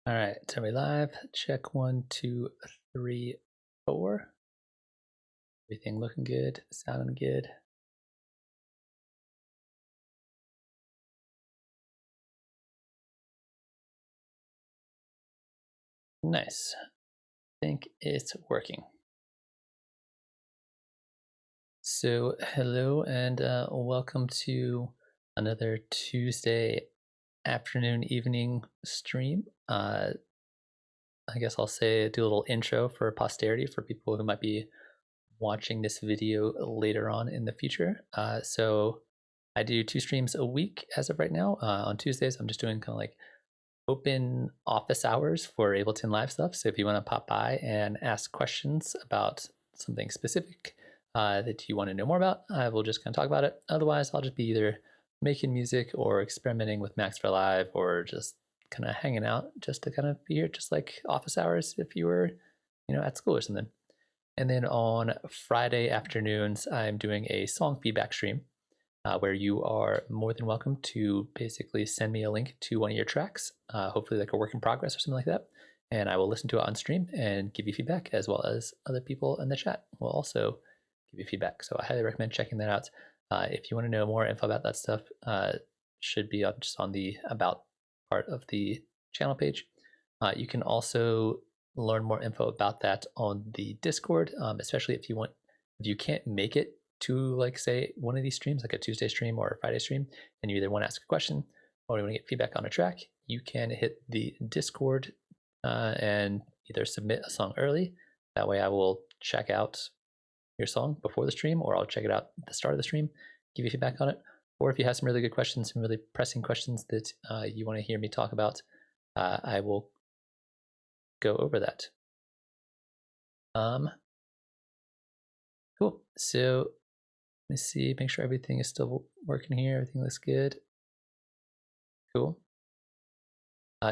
All right, are we live? Check 1, 2, 3, 4. Everything looking good, sounding good. Nice. I think it's working. So, hello and welcome to another Tuesday afternoon, evening stream. I guess I'll do a little intro for posterity for people who might be watching this video later on in the future. So I do 2 streams a week as of right now. On Tuesdays, I'm just doing kind of like open office hours for Ableton Live stuff. So if you want to pop by and ask questions about something specific that you want to know more about, I will just kind of talk about it. Otherwise, I'll just be either making music or experimenting with Max for Live or just kind of hanging out just to kind of be here, just like office hours if you were, at school or something. And then on Friday afternoons, I'm doing a song feedback stream where you are more than welcome to basically send me a link to one of your tracks, hopefully like a work in progress or something like that. And I will listen to it on stream and give you feedback, as well as other people in the chat will also give you feedback. So I highly recommend checking that out. If you want to know more info about that stuff, should be just on the About part of the channel page. You can also learn more info about that on the Discord, especially if you can't make it to, like, say, one of these streams, like a Tuesday stream or a Friday stream, and you either want to ask a question or you want to get feedback on a track, you can hit the Discord and either submit a song early. That way I will check out your song before the stream, or I'll check it out at the start of the stream, give you feedback on it. Or if you have some really good questions, some really pressing questions that you want to hear me talk about, I will go over that. Cool. So let me see, make sure everything is still working here. Everything looks good. Cool.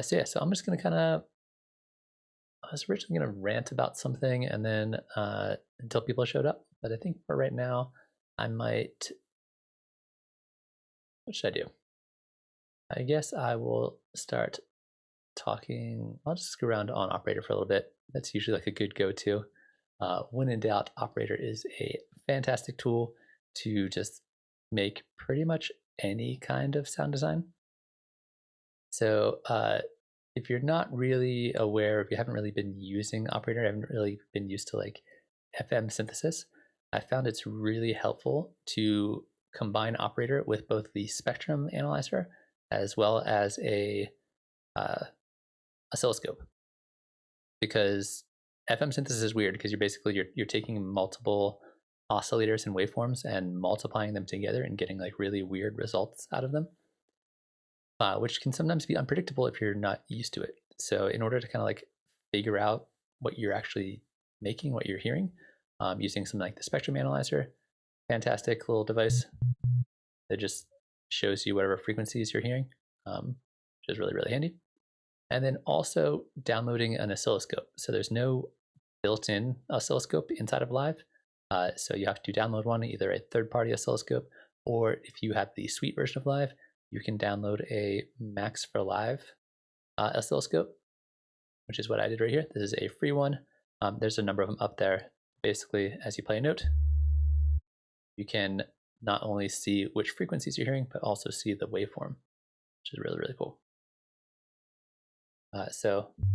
So I'm just gonna I was originally gonna rant about something and then until people showed up. But I think for right now, what should I do? I guess I will start talking. I'll just go around on Operator for a little bit. That's usually like a good go-to. When in doubt, Operator is a fantastic tool to just make pretty much any kind of sound design. So if you're not really aware, if you haven't really been using Operator, haven't really been used to like FM synthesis, I found it's really helpful to combine Operator with both the spectrum analyzer as well as a oscilloscope, because FM synthesis is weird because you're taking multiple oscillators and waveforms and multiplying them together and getting like really weird results out of them, which can sometimes be unpredictable if you're not used to it. So in order to kind of like figure out what you're actually making, what you're hearing, using something like the spectrum analyzer, fantastic little device that just shows you whatever frequencies you're hearing, which is really, really handy. And then also downloading an oscilloscope. So there's no built-in oscilloscope inside of Live. So you have to download one, either a third-party oscilloscope, or if you have the suite version of Live, you can download a Max for Live oscilloscope, which is what I did right here. This is a free one. There's a number of them up there. Basically, as you play a note, you can not only see which frequencies you're hearing, but also see the waveform, which is really, really cool. So if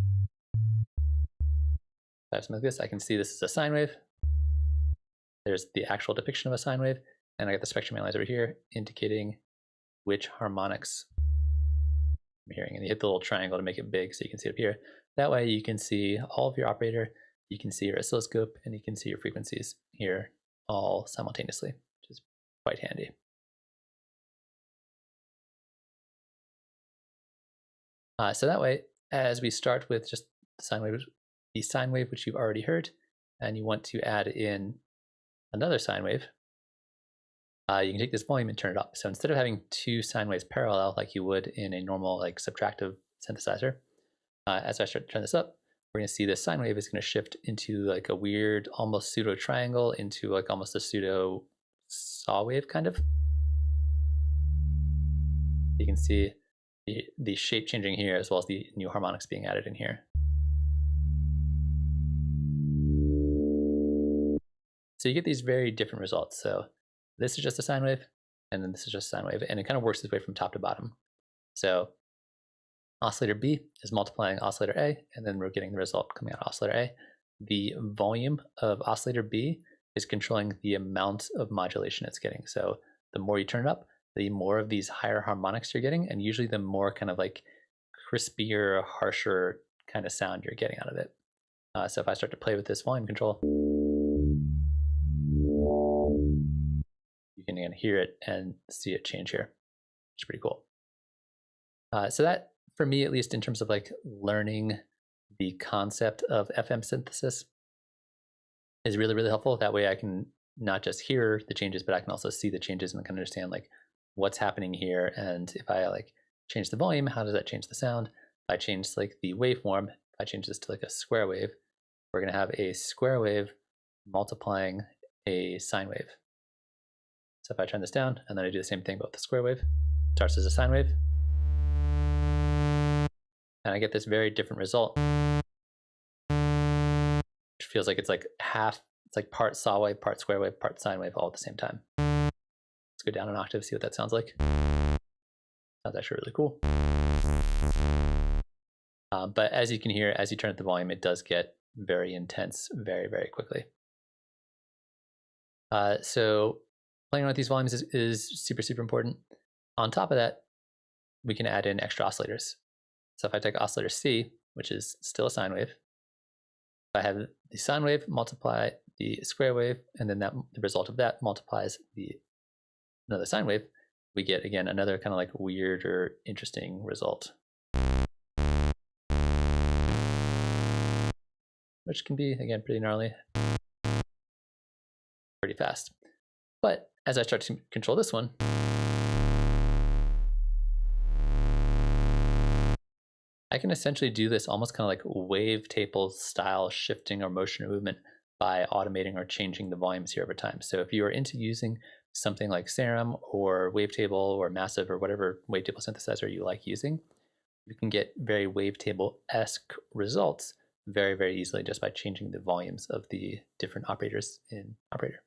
I have something like this, I can see this is a sine wave. There's the actual depiction of a sine wave, and I got the spectrum analyzer over here indicating which harmonics I'm hearing. And you hit the little triangle to make it big so you can see it up here. That way you can see all of your Operator, you can see your oscilloscope, and you can see your frequencies here all simultaneously, which is quite handy. So that way, as we start with just the sine wave which you've already heard, and you want to add in another sine wave, you can take this volume and turn it up. So instead of having two sine waves parallel like you would in a normal like subtractive synthesizer, as I start to turn this up, we're going to see this sine wave is going to shift into like a weird almost pseudo triangle into like almost a pseudo saw wave kind of. You can see the shape changing here as well as the new harmonics being added in here. So you get these very different results. So this is just a sine wave, and then this is just a sine wave, and it kind of works its way from top to bottom. So oscillator B is multiplying oscillator A, and then we're getting the result coming out of oscillator A. The volume of oscillator B is controlling the amount of modulation it's getting. So the more you turn it up, the more of these higher harmonics you're getting, and usually the more kind of like crispier, harsher kind of sound you're getting out of it. So if I start to play with this volume control, you can again hear it and see it change here. It's pretty cool. So that, for me at least, in terms of like learning the concept of FM synthesis, is really, really helpful. That way I can not just hear the changes, but I can also see the changes and can understand like what's happening here. And if I like change the volume, how does that change the sound? If I change like the waveform, if I change this to like a square wave, we're going to have a square wave multiplying a sine wave. So if I turn this down and then I do the same thing but with the square wave, it starts as a sine wave, and I get this very different result. It feels like it's like it's like part saw wave, part square wave, part sine wave all at the same time. Let's go down an octave, see what that sounds like. Sounds actually really cool. But as you can hear, as you turn up the volume, it does get very intense very, very quickly. So playing with these volumes is super, super important. On top of that, we can add in extra oscillators. So if I take oscillator C, which is still a sine wave, if I have the sine wave multiply the square wave, and then the result of that multiplies another sine wave, we get, again, another kind of like weird or interesting result, which can be, again, pretty gnarly, pretty fast. But as I start to control this one, I can essentially do this almost kind of like wavetable style shifting or motion or movement by automating or changing the volumes here over time. So if you are into using something like Serum or Wavetable or Massive or whatever wavetable synthesizer you like using, you can get very wavetable-esque results very, very easily just by changing the volumes of the different operators in Operator.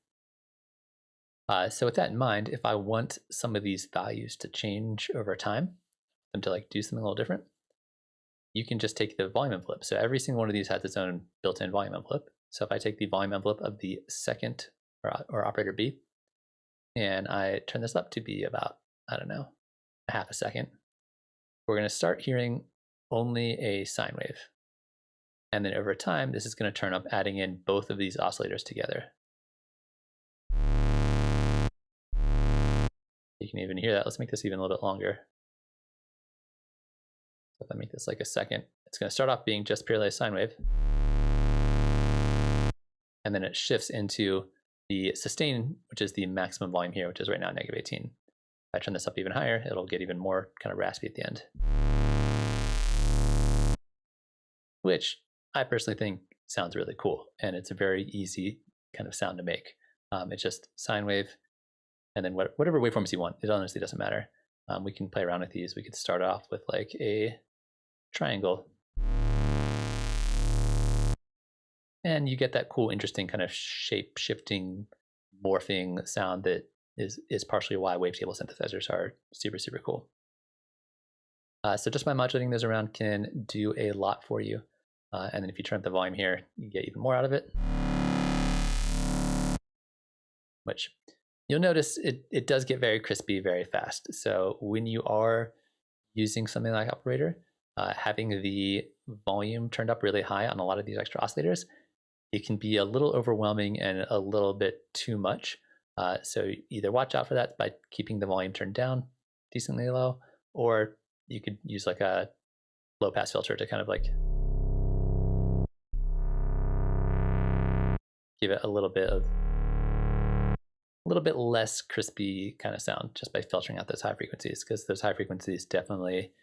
So with that in mind, if I want some of these values to change over time, them to like do something a little different, you can just take the volume envelope. So every single one of these has its own built-in volume envelope. So if I take the volume envelope of the second or operator B, and I turn this up to be about, I don't know, a half a second, we're going to start hearing only a sine wave. And then over time, this is going to turn up, adding in both of these oscillators together. You can even hear that. Let's make this even a little bit longer. So if I make this like a second, it's going to start off being just purely a sine wave. And then it shifts into the sustain, which is the maximum volume here, which is right now -18. If I turn this up even higher, it'll get even more kind of raspy at the end, which I personally think sounds really cool. And it's a very easy kind of sound to make. It's just sine wave, and then whatever waveforms you want. It honestly doesn't matter. We can play around with these. We could start off with like a triangle, and you get that cool, interesting kind of shape-shifting, morphing sound that is partially why wavetable synthesizers are super, super cool. So just by modulating those around can do a lot for you. And then if you turn up the volume here, you get even more out of it, which you'll notice it does get very crispy very fast. So when you are using something like Operator, having the volume turned up really high on a lot of these extra oscillators, it can be a little overwhelming and a little bit too much. So either watch out for that by keeping the volume turned down decently low, or you could use like a low pass filter to kind of like give it a little bit less crispy kind of sound just by filtering out those high frequencies, because those high frequencies definitely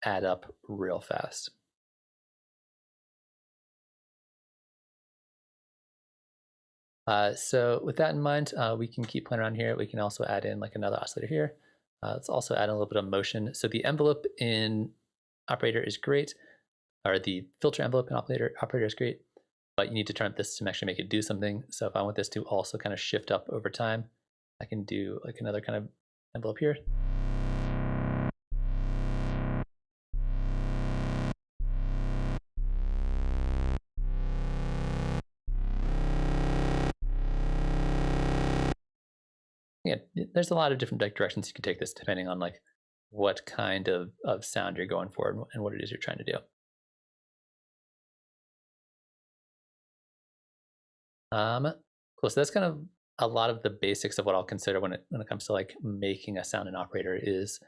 add up real fast. So with that in mind, we can keep playing around here. We can also add in like another oscillator here. Let's also add a little bit of motion. So the envelope in operator is great, or the filter envelope in operator is great, but you need to turn up this to actually make it do something. So if I want this to also kind of shift up over time, I can do like another kind of envelope here. Yeah, there's a lot of different directions you can take this depending on like what kind of sound you're going for and what it is you're trying to do. Cool. So that's kind of a lot of the basics of what I'll consider when it comes to like making a sound in operator is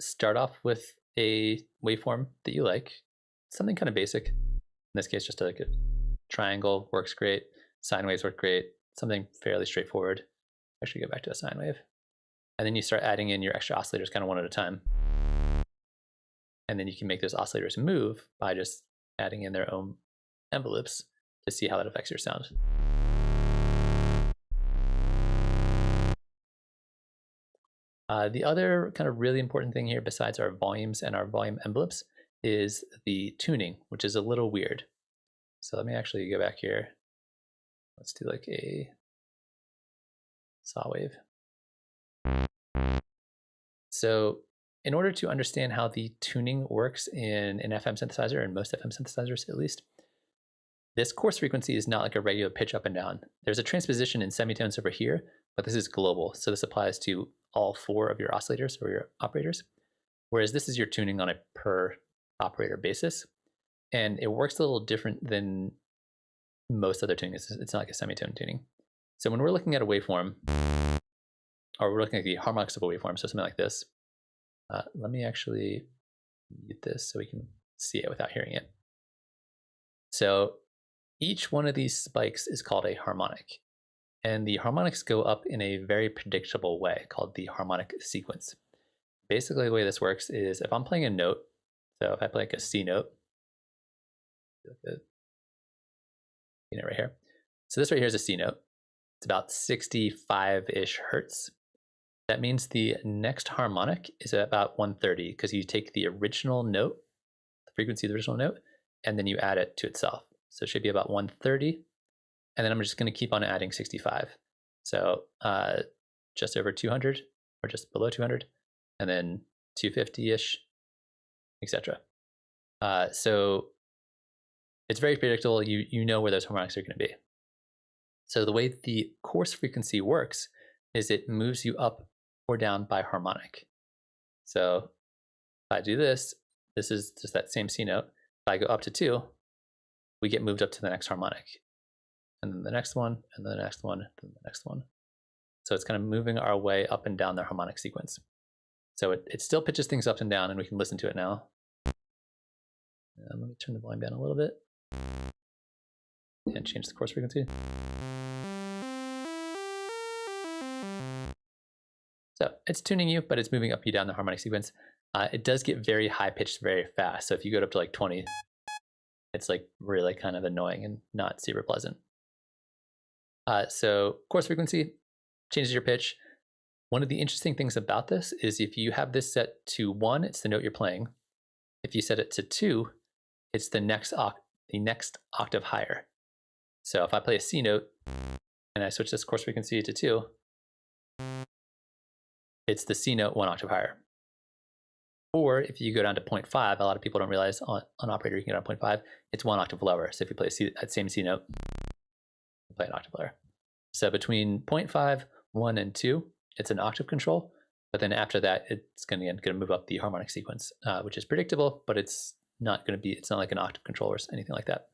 start off with a waveform that you like, something kind of basic. In this case, just like a triangle works great. Sine waves work great. Something fairly straightforward. I should go back to a sine wave. And then you start adding in your extra oscillators kind of one at a time. And then you can make those oscillators move by just adding in their own envelopes to see how that affects your sound. The other kind of really important thing here, besides our volumes and our volume envelopes, is the tuning, which is a little weird. So let me actually go back here. Let's do like a saw wave. So in order to understand how the tuning works in an FM synthesizer, and most FM synthesizers at least, this coarse frequency is not like a regular pitch up and down. There's a transposition in semitones over here, but this is global. So this applies to all 4 of your oscillators or your operators, whereas this is your tuning on a per operator basis. And it works a little different than most other tuning. It's not like a semitone tuning. So when we're looking at a waveform, or we're looking at the harmonics of a waveform, so something like this, let me actually mute this so we can see it without hearing it. So each one of these spikes is called a harmonic. And the harmonics go up in a very predictable way called the harmonic sequence. Basically, the way this works is if I'm playing a note, so if I play like a C note, right here. So this right here is a C note. It's about 65-ish hertz. That means the next harmonic is about 130 because you take the original note, the frequency of the original note, and then you add it to itself. So it should be about 130. And then I'm just going to keep on adding 65. So just over 200 or just below 200, and then 250-ish, etc. So it's very predictable. You know where those harmonics are going to be. So the way the coarse frequency works is it moves you up or down by harmonic. So if I do this, this is just that same C note. If I go up to 2, we get moved up to the next harmonic. And then the next one, and then the next one, and then the next one. So it's kind of moving our way up and down the harmonic sequence. So it still pitches things up and down, and we can listen to it now. And let me turn the volume down a little bit and change the coarse frequency. So it's tuning you, but it's moving up you down the harmonic sequence. It does get very high pitched very fast. So if you go up to like 20, it's like really kind of annoying and not super pleasant. So coarse frequency changes your pitch. One of the interesting things about this is if you have this set to 1, it's the note you're playing. If you set it to 2, it's the next octave higher. So if I play a C note and I switch this coarse frequency to 2, it's the C note 1 octave higher. Or if you go down to 0.5, a lot of people don't realize on operator you can go down to 0.5, it's 1 octave lower. So if you play that same C note, you play an octave lower. So between 0.5, 1, and 2, it's an octave control. But then after that, it's going to move up the harmonic sequence, which is predictable, but it's not like an octave control or anything like that.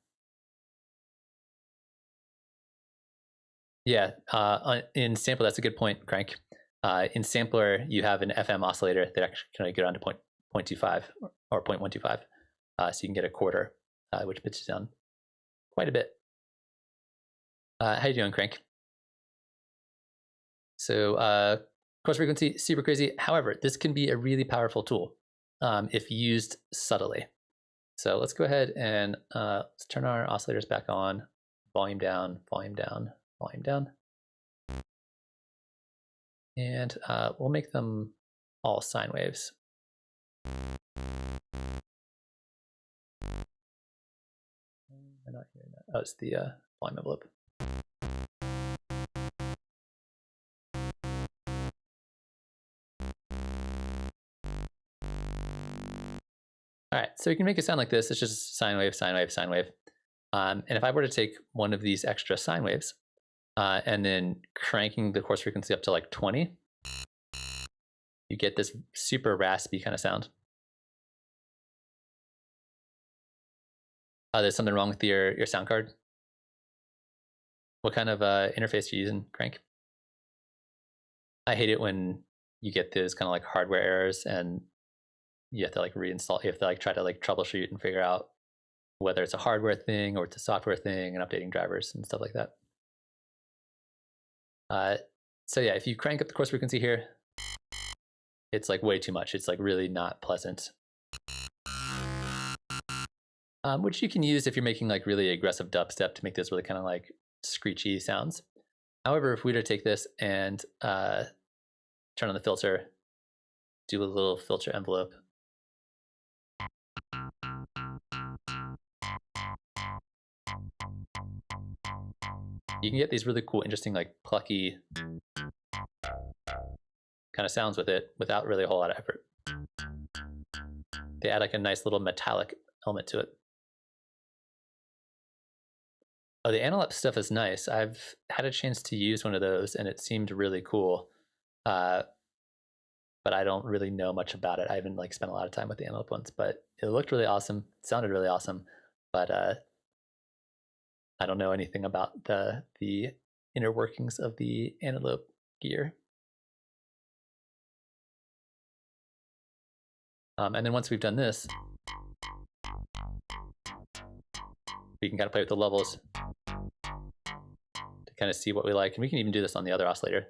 Yeah, in sampler, that's a good point, Crank. In sampler, you have an FM oscillator that actually can go down to 0.25 or 0.125. So you can get a quarter, which pitches down quite a bit. How you doing, Crank? So coarse frequency, super crazy. However, this can be a really powerful tool if used subtly. So let's go ahead and let's turn our oscillators back on. Volume down, volume down, volume down. And we'll make them all sine waves. I'm not hearing that. Oh, it's the volume envelope. All right, so we can make it sound like this. It's just sine wave, sine wave, sine wave. And if I were to take one of these extra sine waves and then cranking the coarse frequency up to like 20, you get this super raspy kind of sound. There's something wrong with your sound card. What kind of interface are you using, Crank? I hate it when you get those kind of like hardware errors and you have to like reinstall. You have to like try to like troubleshoot and figure out whether it's a hardware thing or it's a software thing, and updating drivers and stuff like that. So yeah, if you crank up the coarse frequency here, it's like way too much. It's like really not pleasant. Which you can use if you're making like really aggressive dubstep to make this really kind of like screechy sounds. However, if we were to take this and turn on the filter, do a little filter envelope, you can get these really cool, interesting, like plucky kind of sounds with it without really a whole lot of effort. They add like a nice little metallic element to it. Oh, the analog stuff is nice. I've had a chance to use one of those and it seemed really cool. But I don't really know much about it. I haven't like spent a lot of time with the analog ones, but it looked really awesome. It sounded really awesome. But I don't know anything about the inner workings of the analog gear. And then once we've done this, we can kind of play with the levels to kind of see what we like. And we can even do this on the other oscillator.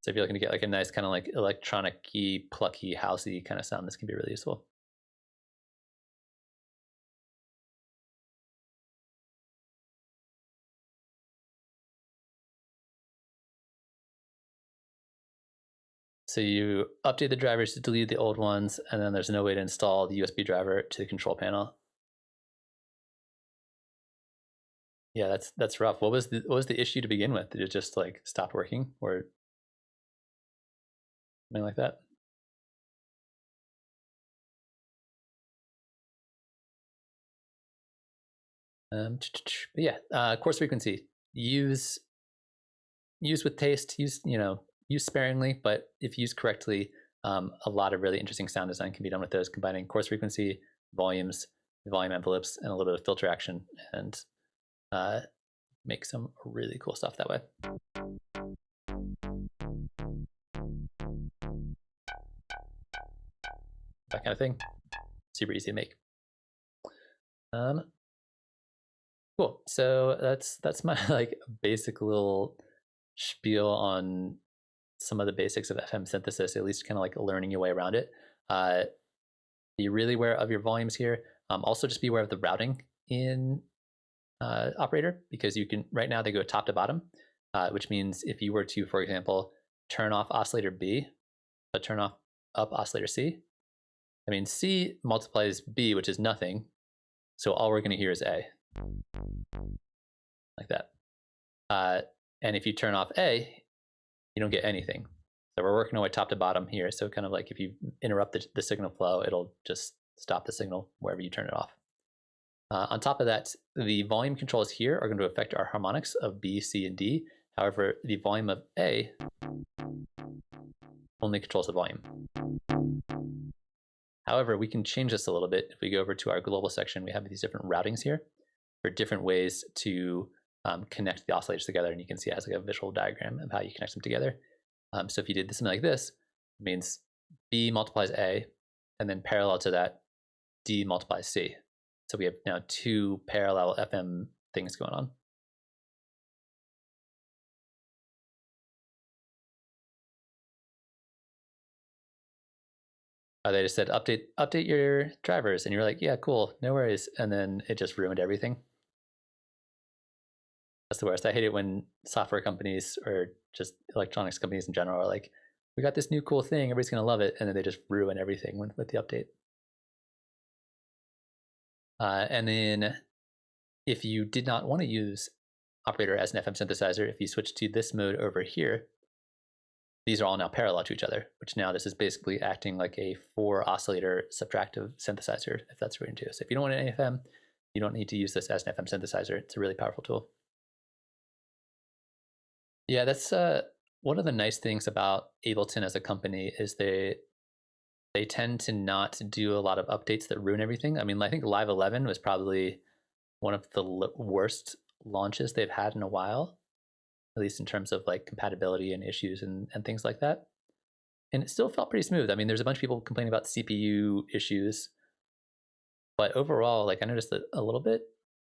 So if you're looking to get like a nice kind of like electronic-y, plucky, housey kind of sound, this can be really useful. So you update the drivers to delete the old ones, and then there's no way to install the USB driver to the control panel. Yeah, that's rough. What was the issue to begin with? Did it just like stop working or something like that? But yeah, coarse frequency. Use with taste. Use sparingly, but if used correctly, a lot of really interesting sound design can be done with those, combining coarse frequency, volumes, volume envelopes, and a little bit of filter action, and make some really cool stuff that way. That kind of thing. Super easy to make. Cool. So that's my like basic little spiel on some of the basics of FM synthesis, at least kind of like learning your way around it. Be really aware of your volumes here. Also just be aware of the routing in operator, because you can, right now they go top to bottom, which means if you were to, for example, turn off oscillator B, but turn off up oscillator C, I mean, C multiplies B, which is nothing. So all we're going to hear is A, like that. And if you turn off A, you don't get anything. So we're working our way top to bottom here. So kind of like if you interrupt the signal flow, it'll just stop the signal wherever you turn it off. On top of that, the volume controls here are going to affect our harmonics of B, C, and D. However, the volume of A only controls the volume. However, we can change this a little bit. If we go over to our global section, we have these different routings here for different ways to connect the oscillators together. And you can see it has like a visual diagram of how you connect them together. So if you did something like this, it means B multiplies A, and then parallel to that, D multiplies C. So we have now two parallel FM things going on. They just said update your drivers, and you're like, yeah, cool, no worries, and then it just ruined everything. That's the worst. I hate it when software companies or just electronics companies in general are like, we got this new cool thing, everybody's gonna love it, and then they just ruin everything with the update. And then if you did not want to use operator as an FM synthesizer, if you switch to this mode over here, these are all now parallel to each other, which now this is basically acting like a 4-oscillator subtractive synthesizer, if that's what you're into. So if you don't want an FM, you don't need to use this as an FM synthesizer. It's a really powerful tool. Yeah, that's one of the nice things about Ableton as a company is they tend to not do a lot of updates that ruin everything. I mean, I think Live 11 was probably one of the worst launches they've had in a while, at least in terms of like compatibility and issues and things like that. And it still felt pretty smooth. I mean, there's a bunch of people complaining about CPU issues, but overall, like I noticed it a little bit,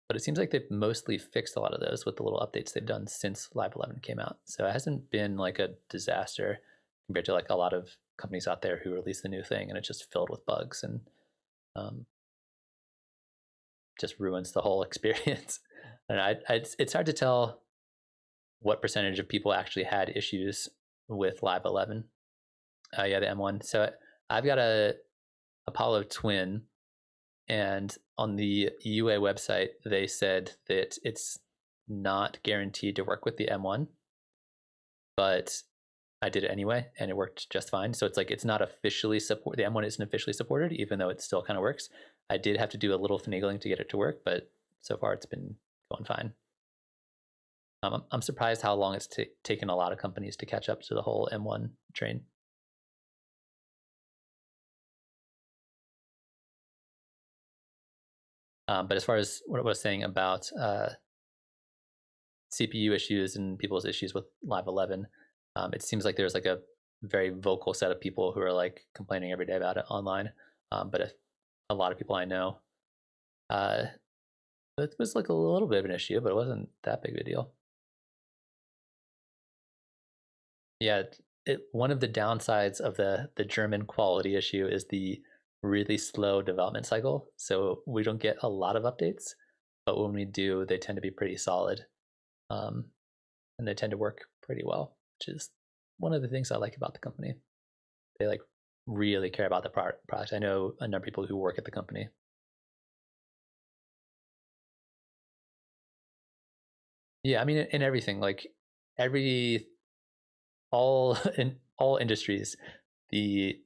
but it seems like they've mostly fixed a lot of those with the little updates they've done since Live 11 came out. So it hasn't been like a disaster compared to like a lot of companies out there who release the new thing and it's just filled with bugs and just ruins the whole experience. And it's hard to tell what percentage of people actually had issues with Live 11. Yeah, the M1. So I've got a Apollo Twin, and on the UA website, they said that it's not guaranteed to work with the M1, but I did it anyway, and it worked just fine. So it's like it's not officially support. The M1 isn't officially supported, even though it still kind of works. I did have to do a little finagling to get it to work, but so far it's been going fine. I'm surprised how long it's taken a lot of companies to catch up to the whole M1 train. But as far as what I was saying about CPU issues and people's issues with Live 11, it seems like there's like a very vocal set of people who are like complaining every day about it online. But if a lot of people I know, it was like a little bit of an issue, but it wasn't that big of a deal. Yeah, one of the downsides of the German quality issue is the really slow development cycle. So we don't get a lot of updates, but when we do, they tend to be pretty solid, and they tend to work pretty well, which is one of the things I like about the company. They like really care about the product. I know a number of people who work at the company. Yeah, I mean, in everything, like in all industries, the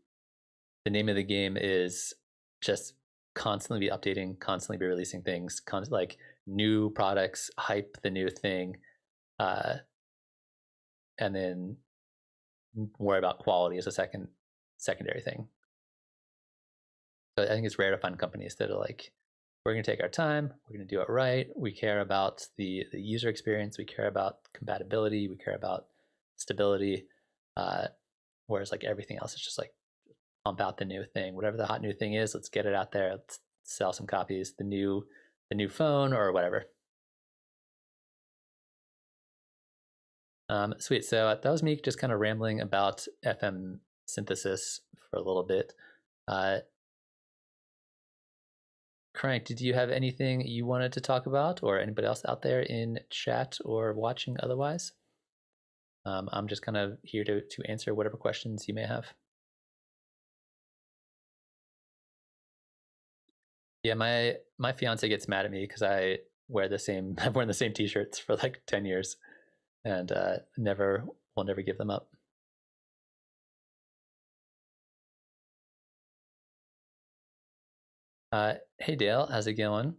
name of the game is just constantly be updating, constantly be releasing things, like new products, hype the new thing, and then worry about quality as a secondary thing. So I think it's rare to find companies that are like, we're going to take our time, we're going to do it right, we care about the user experience, we care about compatibility, we care about stability, whereas like everything else is just like pump out the new thing, whatever the hot new thing is, let's get it out there, let's sell some copies, the new phone or whatever. Sweet. So that was me just kind of rambling about FM synthesis for a little bit. Crank, did you have anything you wanted to talk about, or anybody else out there in chat or watching otherwise? I'm just kind of here to answer whatever questions you may have. Yeah, my fiance gets mad at me because I wear the same. I've worn the same T-shirts for like 10 years, and will never give them up. Hey Dale, how's it going?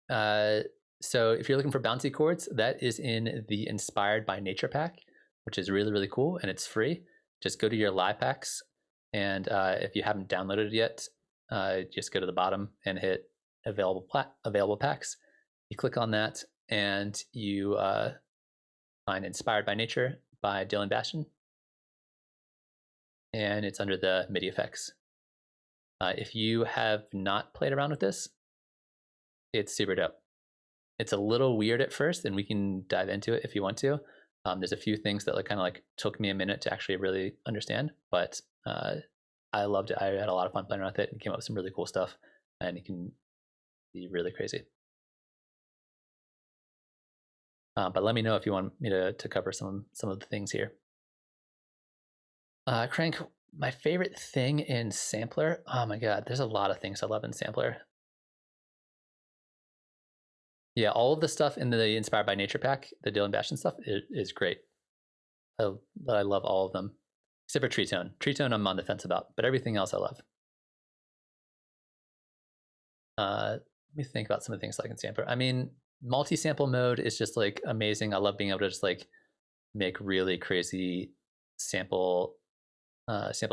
So if you're looking for bouncy chords, that is in the Inspired by Nature pack, which is really, really cool, and it's free. Just go to your live packs, and if you haven't downloaded it yet, just go to the bottom and hit available packs. You click on that, and you find Inspired by Nature by Dylan Bastian, and it's under the MIDI effects. If you have not played around with this, it's super dope. It's a little weird at first, and we can dive into it if you want to, There's a few things that kind of took me a minute to actually really understand, but I loved it. I had a lot of fun playing around with it and came up with some really cool stuff, and it can be really crazy. But let me know if you want me to cover some of the things here. Crank, my favorite thing in Sampler, oh my god, there's a lot of things I love in Sampler. Yeah, all of the stuff in the Inspired by Nature pack, the Dylan Bastion stuff, is great. I love all of them, except for Tree Tone. Tree Tone I'm on the fence about, but everything else I love. Let me think about some of the things in Sampler. I mean, multi-sample mode is just amazing. I love being able to just make really crazy sampled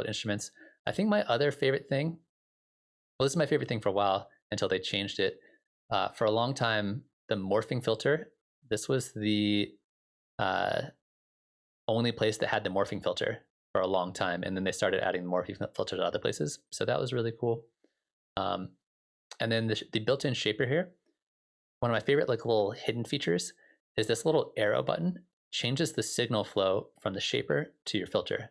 instruments. I think my other favorite thing, well, this is my favorite thing for a while until they changed it. For a long time, the morphing filter, this was the only place that had the morphing filter for a long time, and then they started adding the morphing filter to other places, so that was really cool. And then the built-in shaper here, one of my favorite little hidden features is this little arrow button changes the signal flow from the shaper to your filter.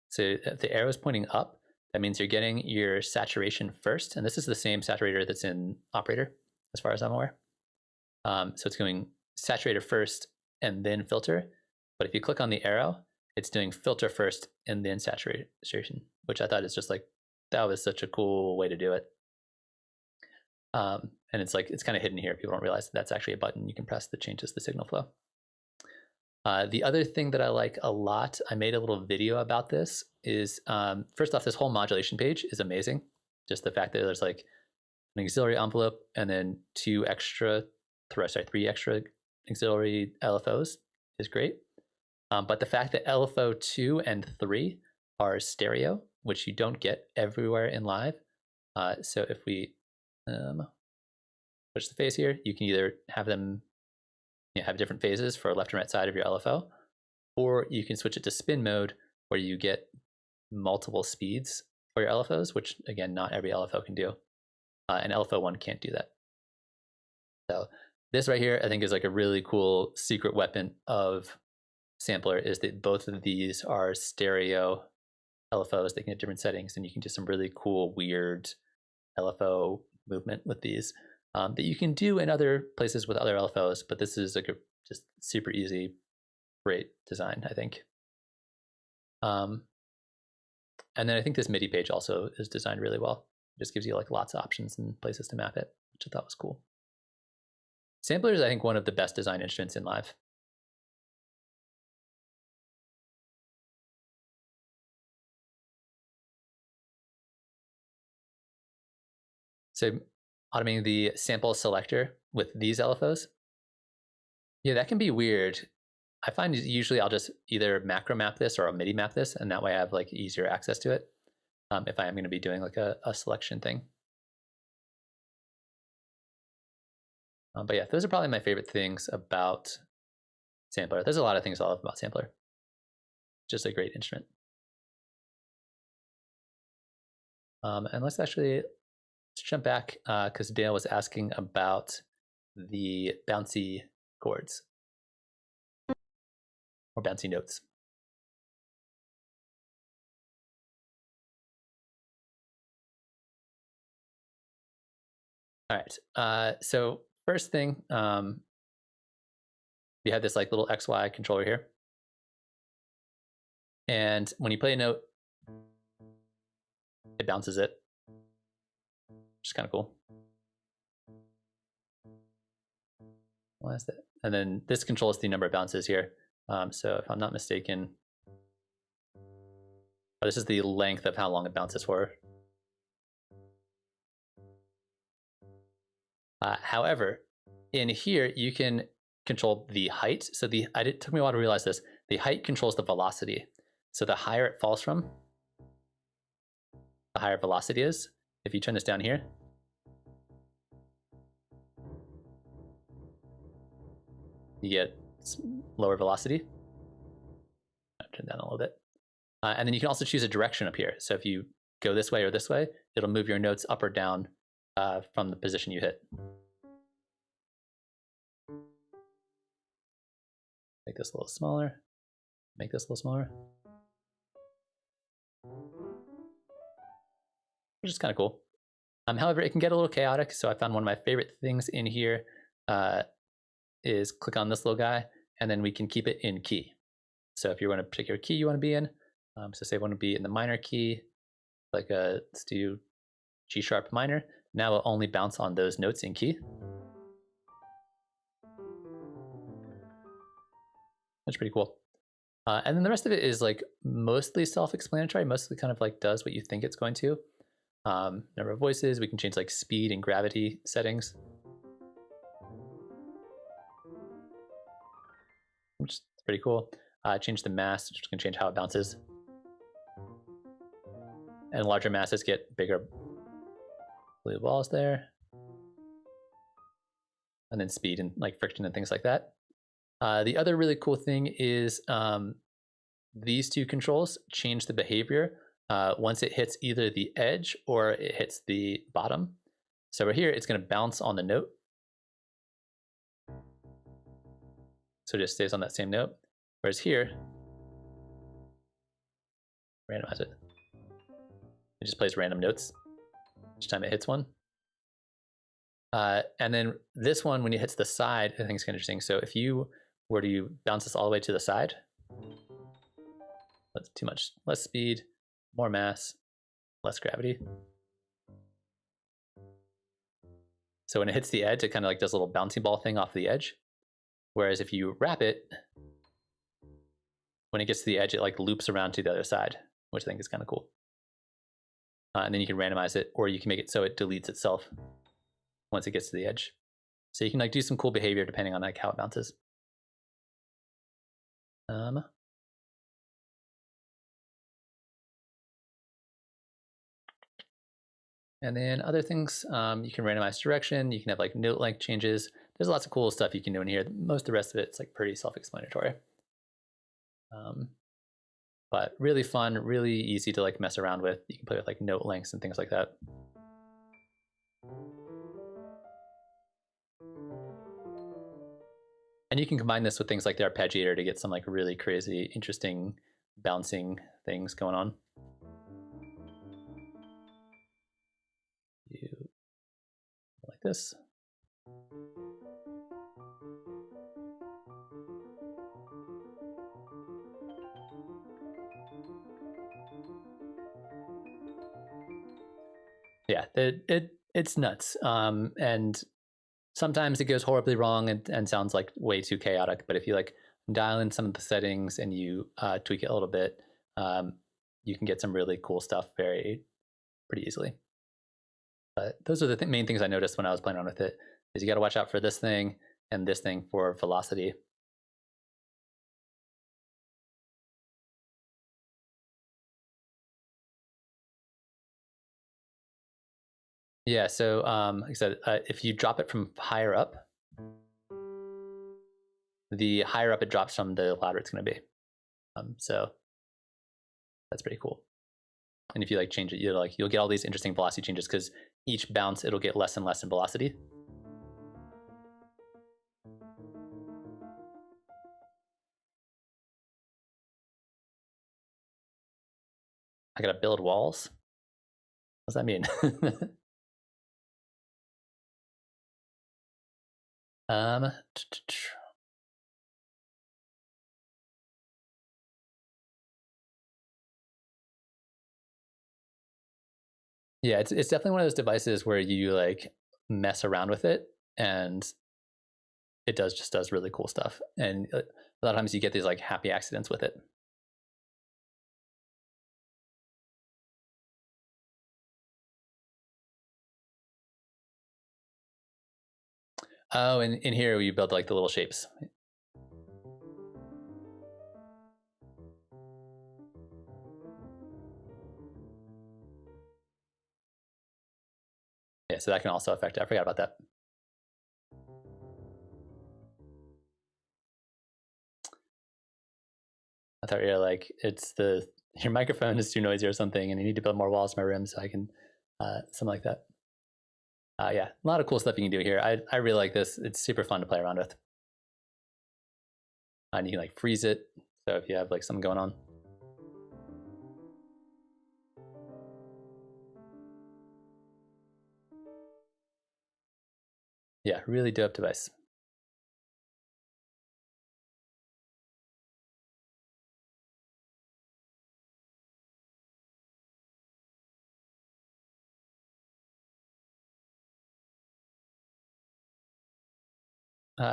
So if the arrow is pointing up, that means you're getting your saturation first, and this is the same saturator that's in Operator, as far as I'm aware. So it's going saturator first and then filter, but if you click on the arrow, it's doing filter first and then saturation, which I thought is just that was such a cool way to do it. And it's it's kind of hidden here. People don't realize that that's actually a button you can press that changes the signal flow. The other thing that I like a lot, I made a little video about this, is first off, this whole modulation page is amazing. Just the fact that there's an auxiliary envelope and then three extra auxiliary LFOs is great. But the fact that LFO 2 and 3 are stereo, which you don't get everywhere in live. So if we push the phase here, you can either have them have different phases for left and right side of your LFO, or you can switch it to spin mode where you get multiple speeds for your LFOs, which again, not every LFO can do. And LFO 1 can't do that. So this right here, I think, is a really cool secret weapon of Sampler, is that both of these are stereo LFOs. They can get different settings, and you can do some really cool, weird LFO movement with these that you can do in other places with other LFOs, but this is a just super easy, great design, I think. And then I think this MIDI page also is designed really well. It just gives you lots of options and places to map it, which I thought was cool. Sampler is, I think, one of the best designed instruments in live. So automating the sample selector with these LFOs, yeah, that can be weird. I find usually I'll just either macro map this or I'll MIDI map this, and that way I have easier access to it if I am going to be doing a selection thing. But yeah, those are probably my favorite things about Sampler. There's a lot of things I love about Sampler. Just a great instrument. And let's jump back because Dale was asking about the bouncy chords or bouncy notes. All right, so first thing, we have this like little XY controller here. And when you play a note, it bounces it, which is kind of cool. Why is that? And then this controls the number of bounces here. So if I'm not mistaken, this is the length of how long it bounces for. However, in here, you can control the height. So it took me a while to realize this. The height controls the velocity. So the higher it falls from, the higher velocity is. If you turn this down here, you get lower velocity. I'll turn down a little bit. And then you can also choose a direction up here. So if you go this way or this way, it'll move your notes up or down from the position you hit. Make this a little smaller. Make this a little smaller. Which is kind of cool. However, it can get a little chaotic, so I found one of my favorite things in here is click on this little guy, and then we can keep it in key. So if you're in a particular key you want to be in, so say I want to be in the minor key, like let's do G sharp minor. Now it'll only bounce on those notes in key. That's pretty cool. And then the rest of it is like mostly self-explanatory, mostly kind of like does what you think it's going to. Number of voices, we can change like speed and gravity settings, which is pretty cool. Change the mass, which can change how it bounces. And larger masses get bigger blue balls there. And then speed and like friction and things like that. The other really cool thing is these two controls change the behavior once it hits either the edge or it hits the bottom. So over here, it's going to bounce on the note. So it just stays on that same note. Whereas here, randomize it. It just plays random notes each time it hits one. And then this one, when it hits the side, I think it's kind of interesting. So if you were to bounce this all the way to the side, that's too much, less speed, more mass, less gravity. So when it hits the edge, it kind of like does a little bouncy ball thing off the edge. Whereas if you wrap it, when it gets to the edge, it like loops around to the other side, which I think is kind of cool. And then you can randomize it, or you can make it so it deletes itself once it gets to the edge. So you can like do some cool behavior depending on like how it bounces. And then other things, you can randomize direction, you can have like note length changes. There's lots of cool stuff you can do in here. Most of the rest of it's like pretty self-explanatory. But really fun, really easy to like mess around with. You can play with like note lengths and things like that. And you can combine this with things like the arpeggiator to get some like really crazy, interesting bouncing things going on. You like this. Yeah, it's nuts. And sometimes it goes horribly wrong and sounds like way too chaotic. But if you like dial in some of the settings and you tweak it a little bit, you can get some really cool stuff pretty easily. But those are the main things I noticed when I was playing around with it, is you got to watch out for this thing and this thing for velocity. Yeah, so like I said, if you drop it from higher up, the higher up it drops from, the louder it's going to be. So that's pretty cool. And if you like change it, you'll get all these interesting velocity changes because each bounce it'll get less and less in velocity. I gotta build walls. What does that mean? Yeah, it's definitely one of those devices where you like mess around with it and it just does really cool stuff. And a lot of times you get these like happy accidents with it. Oh, and in here you build like the little shapes. Yeah, so that can also affect it. I forgot about that. I thought you were like, your microphone is too noisy or something, and you need to build more walls in my room so I can, something like that. Yeah, a lot of cool stuff you can do here. I really like this. It's super fun to play around with. and you can like freeze it. So if you have like something going on. Yeah, really dope device.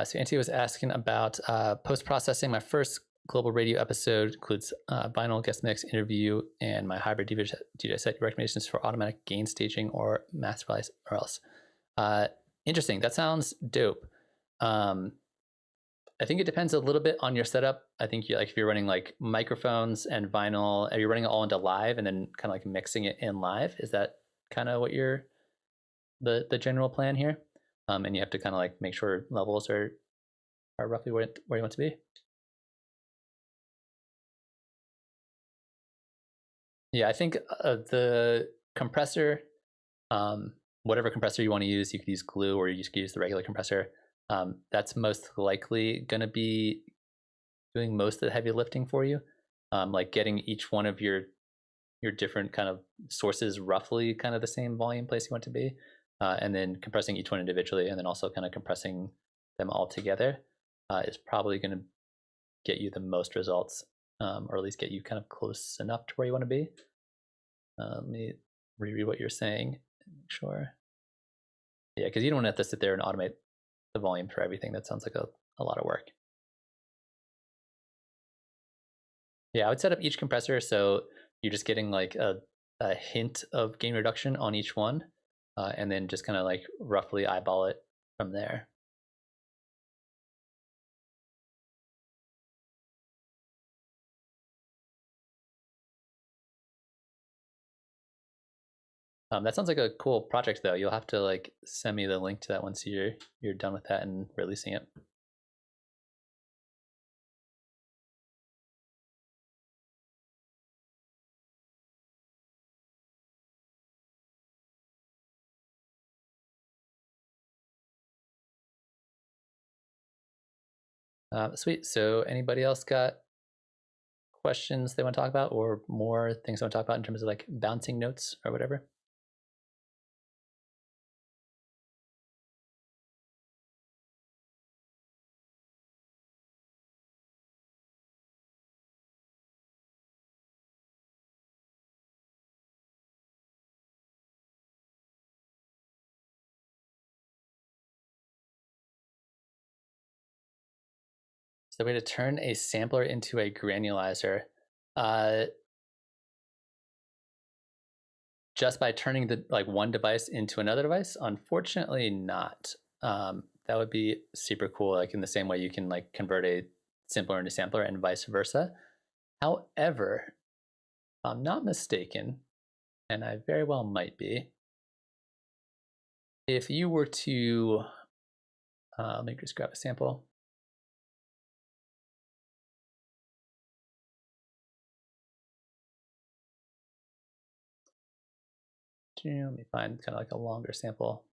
So Auntie was asking about post-processing. My first global radio episode includes vinyl guest mix, interview, and my hybrid DJ set. Recommendations for automatic gain staging or master device or else. Interesting. That sounds dope. I think it depends a little bit on your setup. I think like if you're running like microphones and vinyl, are you running it all into live and then kind of like mixing it in live? Is that kind of what you're the general plan here? And you have to kind of like make sure levels are roughly where you want to be. Yeah, I think the compressor, whatever compressor you want to use, you could use glue or you could use the regular compressor. That's most likely going to be doing most of the heavy lifting for you. Like getting each one of your different kind of sources roughly kind of the same volume place you want to be, and then compressing each one individually, and then also kind of compressing them all together is probably going to get you the most results, or at least get you kind of close enough to where you want to be. Let me reread what you're saying and make sure. Yeah, because you don't want to have to sit there and automate the volume for everything. That sounds like a lot of work. Yeah, I would set up each compressor so you're just getting like a hint of gain reduction on each one, and then just kind of like roughly eyeball it from there. That sounds like a cool project though. You'll have to like send me the link to that once you're done with that and releasing it. Sweet. So anybody else got questions they want to talk about or more things they want to talk about in terms of like bouncing notes or whatever? So the way to turn a sampler into a granulizer, just by turning the like one device into another device? Unfortunately, not. That would be super cool. Like in the same way you can like convert a sampler into sampler and vice versa. However, if I'm not mistaken, and I very well might be, if you were to let me just grab a sample. Let me find kind of like a longer sample.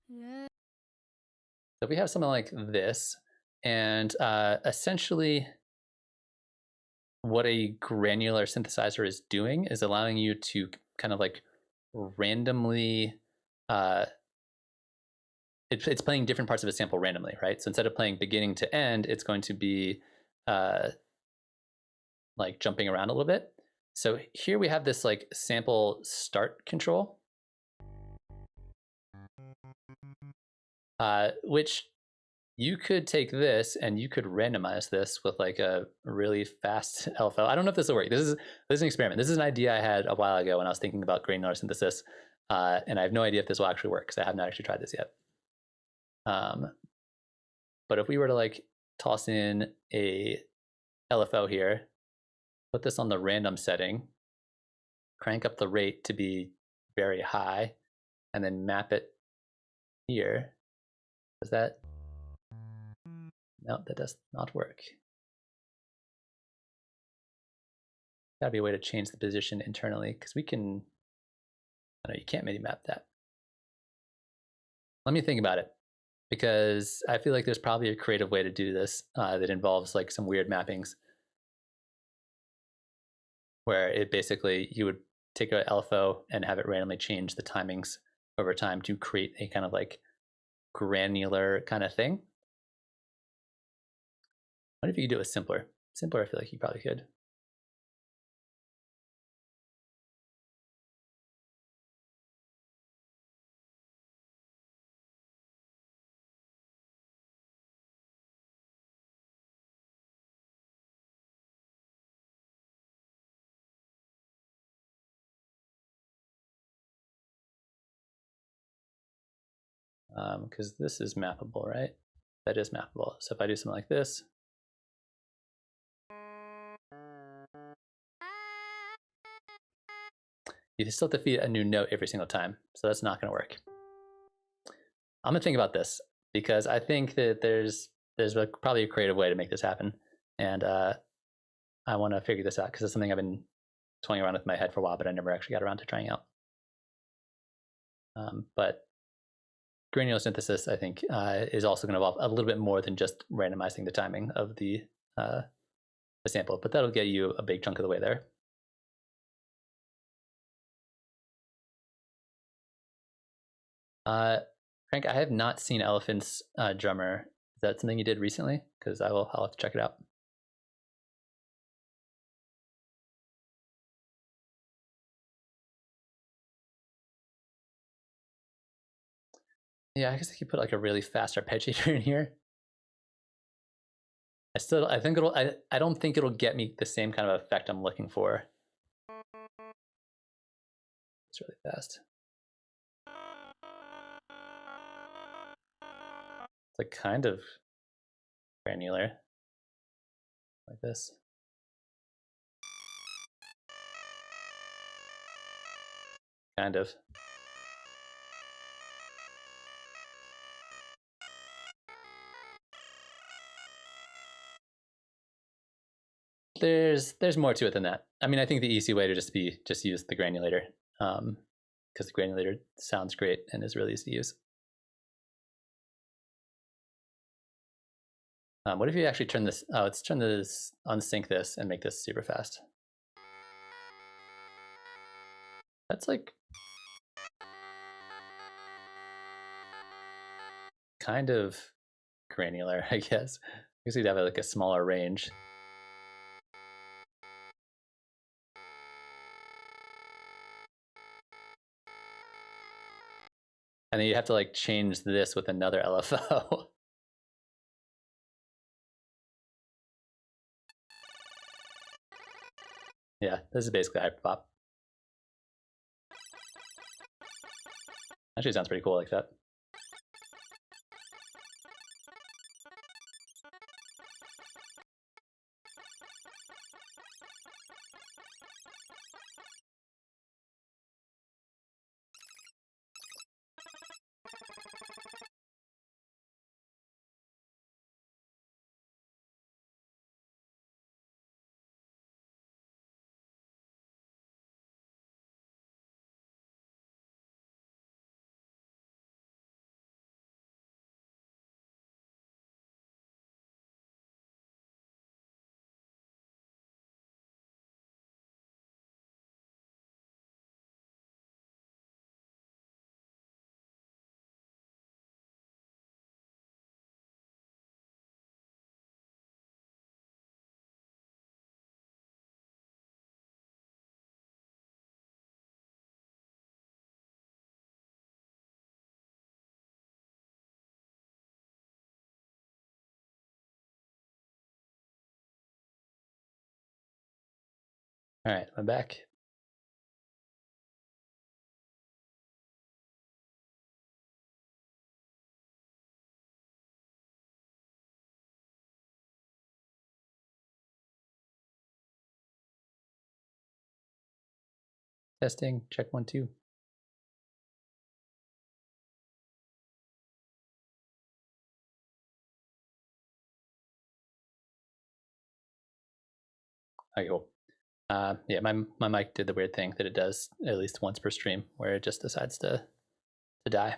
Yeah. So we have something like this, and essentially what a granular synthesizer is doing is allowing you to kind of like randomly it's playing different parts of a sample randomly, right? So instead of playing beginning to end, it's going to be like jumping around a little bit. So here we have this like sample start control, which you could take this and you could randomize this with like a really fast LFO. I don't know if this will work. This is an experiment. This is an idea I had a while ago when I was thinking about granular synthesis, and I have no idea if this will actually work because I have not actually tried this yet. But if we were to like toss in a LFO here, put this on the random setting, crank up the rate to be very high, and then map it here, does that? No, that does not work. Gotta be a way to change the position internally because we can No, you can't mini-map that. Let me think about it, because I feel like there's probably a creative way to do this that involves like some weird mappings, where it basically you would take a LFO and have it randomly change the timings over time to create a kind of like granular kind of thing. What if you could do it simpler? Simpler, I feel like you probably could. Because this is mappable, right? That is mappable. So if I do something like this, you still have to feed a new note every single time. So that's not going to work. I'm going to think about this, because I think that there's probably a creative way to make this happen. And I want to figure this out, because it's something I've been toying around with in my head for a while, but I never actually got around to trying out. But granular synthesis, I think, is also going to involve a little bit more than just randomizing the timing of the sample, but that'll get you a big chunk of the way there. Frank, I have not seen Elephant's drummer. Is that something you did recently? Because I'll have to check it out. Yeah, I guess I could put like a really fast arpeggiator in here. I think I don't think it'll get me the same kind of effect I'm looking for. It's really fast. It's like kind of granular, like this. Kind of. There's more to it than that. I mean, I think the easy way to just use the granulator, because the granulator sounds great and is really easy to use. What if you actually turn this? Oh, let's turn this, unsync this, and make this super fast. That's like kind of granular, I guess. I guess you'd have like a smaller range. And then you have to like change this with another LFO. Yeah, this is basically hyperpop. Actually sounds pretty cool like that. All right, I'm back. Testing, check 1, 2. Okay, cool. Yeah, my mic did the weird thing that it does at least once per stream, where it just decides to die.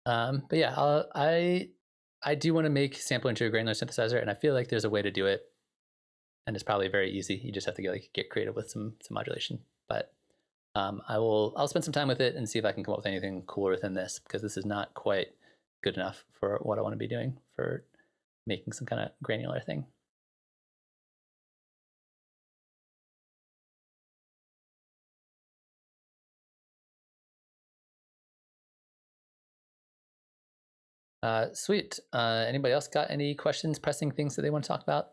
But yeah, I do want to make sample into a granular synthesizer, and I feel like there's a way to do it, and it's probably very easy. You just have to get creative with some modulation. But I'll spend some time with it and see if I can come up with anything cooler than this, because this is not quite good enough for what I want to be doing for making some kind of granular thing. Sweet. Anybody else got any questions, pressing things that they want to talk about?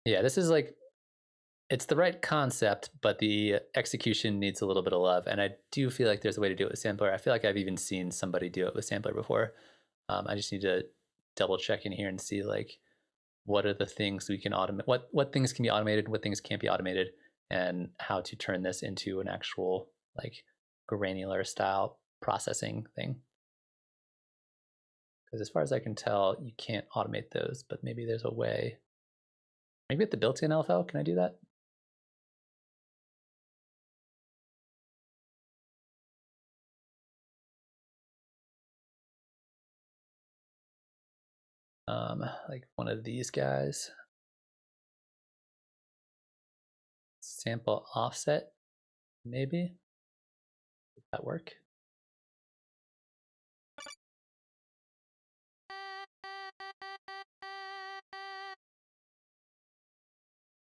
Yeah, this is like, it's the right concept, but the execution needs a little bit of love. And I do feel like there's a way to do it with sampler. I feel like I've even seen somebody do it with sampler before. I just need to double check in here and see like what are the things we can automate, what things can be automated, what things can't be automated, and how to turn this into an actual like granular style processing thing. Because as far as I can tell, you can't automate those, but maybe there's a way. Maybe at the built-in LFO, can I do that? Like one of these guys. Sample offset, maybe? Does that work?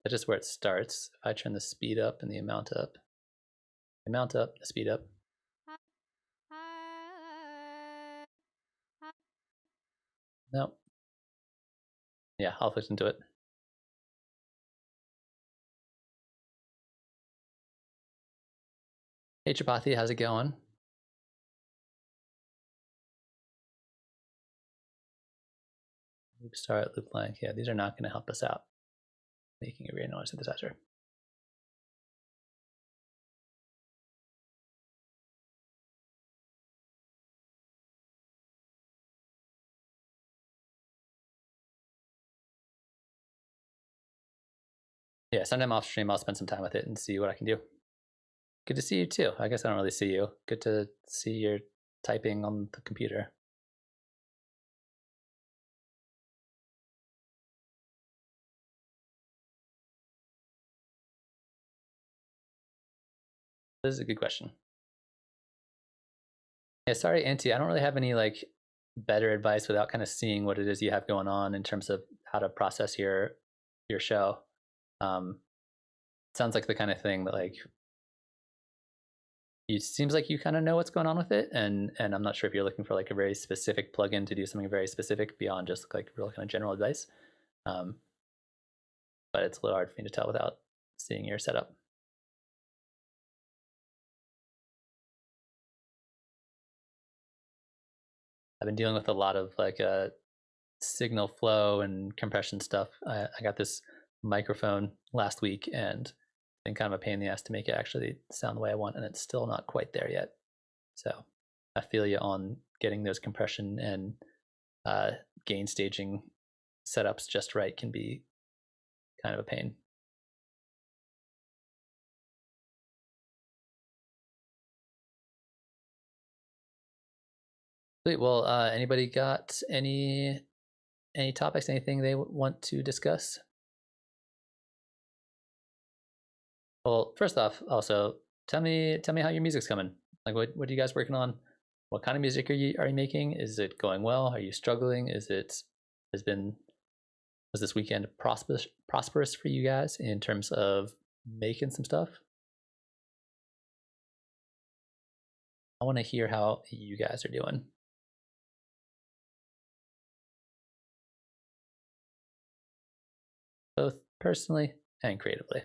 That's just where it starts. If I turn the speed up and the amount up, the speed up. No. Yeah, I'll listen to it. Hey Chapati, how's it going? Loop start, loop length. Yeah, these are not going to help us out making a granular synthesizer. Yeah, sometime off stream, I'll spend some time with it and see what I can do. Good to see you too. I guess I don't really see you. Good to see you're typing on the computer. This is a good question. Yeah, sorry, Auntie. I don't really have any like better advice without kind of seeing what it is you have going on in terms of how to process your show. Sounds like the kind of thing that like it seems like you kind of know what's going on with it, and I'm not sure if you're looking for like a very specific plugin to do something very specific beyond just like real kind of general advice. Um, but it's a little hard for me to tell without seeing your setup. I've been dealing with a lot of like signal flow and compression stuff. I got this microphone last week, and it's been kind of a pain in the ass to make it actually sound the way I want, and it's still not quite there yet. So I feel you on getting those compression and gain staging setups just right can be kind of a pain. Sweet. Well, anybody got any topics, anything they want to discuss? Well, first off, also tell me how your music's coming. Like, what are you guys working on? What kind of music are you making? Is it going well? Are you struggling? Has been was this weekend prosperous for you guys in terms of making some stuff? I want to hear how you guys are doing, both personally and creatively.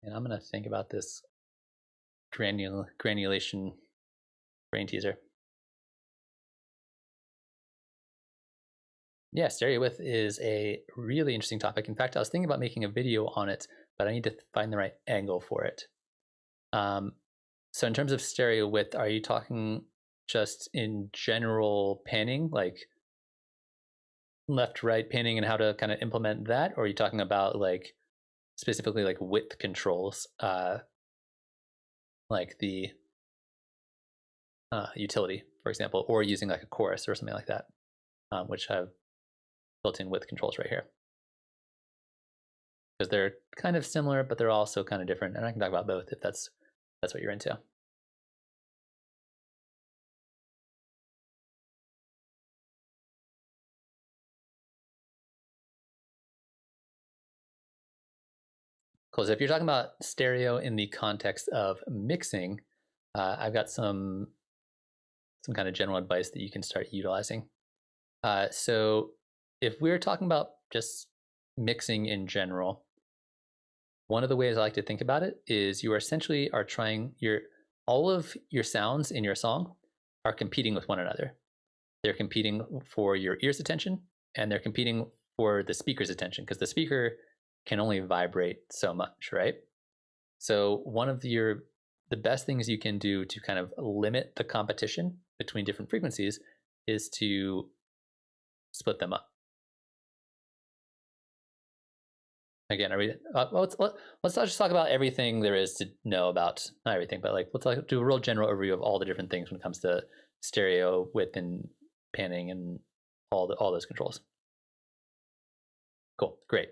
And I'm gonna think about this granulation brain teaser. Yeah, stereo width is a really interesting topic. In fact, I was thinking about making a video on it, but I need to find the right angle for it. Um, so in terms of stereo width, are you talking just in general panning, like left right panning and how to kind of implement that, or are you talking about like specifically like width controls, like the utility, for example, or using like a chorus or something like that, which have built-in width controls right here, because they're kind of similar, but they're also kind of different. And I can talk about both if that's what you're into. Cool. So if you're talking about stereo in the context of mixing, I've got some kind of general advice that you can start utilizing. So if we're talking about just mixing in general, one of the ways I like to think about it is you essentially are trying all of your sounds in your song are competing with one another. They're competing for your ear's attention, and they're competing for the speaker's attention, because the speaker can only vibrate so much, right? So one of the best things you can do to kind of limit the competition between different frequencies is to split them up. Again, let's not just talk about everything there is to know about, not everything, but like let's do a real general overview of all the different things when it comes to stereo, width, and panning, and all those controls. Cool, great.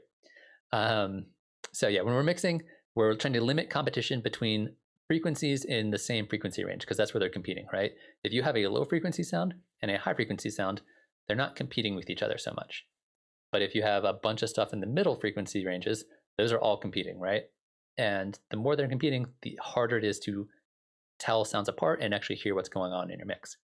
So yeah, when we're mixing, we're trying to limit competition between frequencies in the same frequency range, because that's where they're competing, right? If you have a low frequency sound and a high frequency sound, they're not competing with each other so much. But if you have a bunch of stuff in the middle frequency ranges, those are all competing, right? And the more they're competing, the harder it is to tell sounds apart and actually hear what's going on in your mix.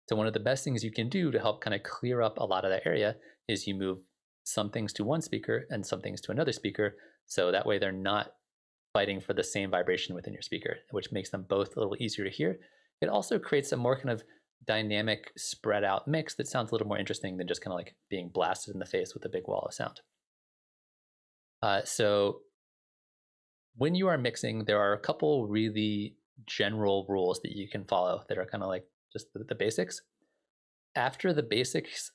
So one of the best things you can do to help kind of clear up a lot of that area is you move some things to one speaker and some things to another speaker, so that way they're not fighting for the same vibration within your speaker, which makes them both a little easier to hear. It also creates a more kind of dynamic, spread out mix that sounds a little more interesting than just kind of like being blasted in the face with a big wall of sound. So when you are mixing, there are a couple really general rules that you can follow that are kind of like just the basics. After the basics,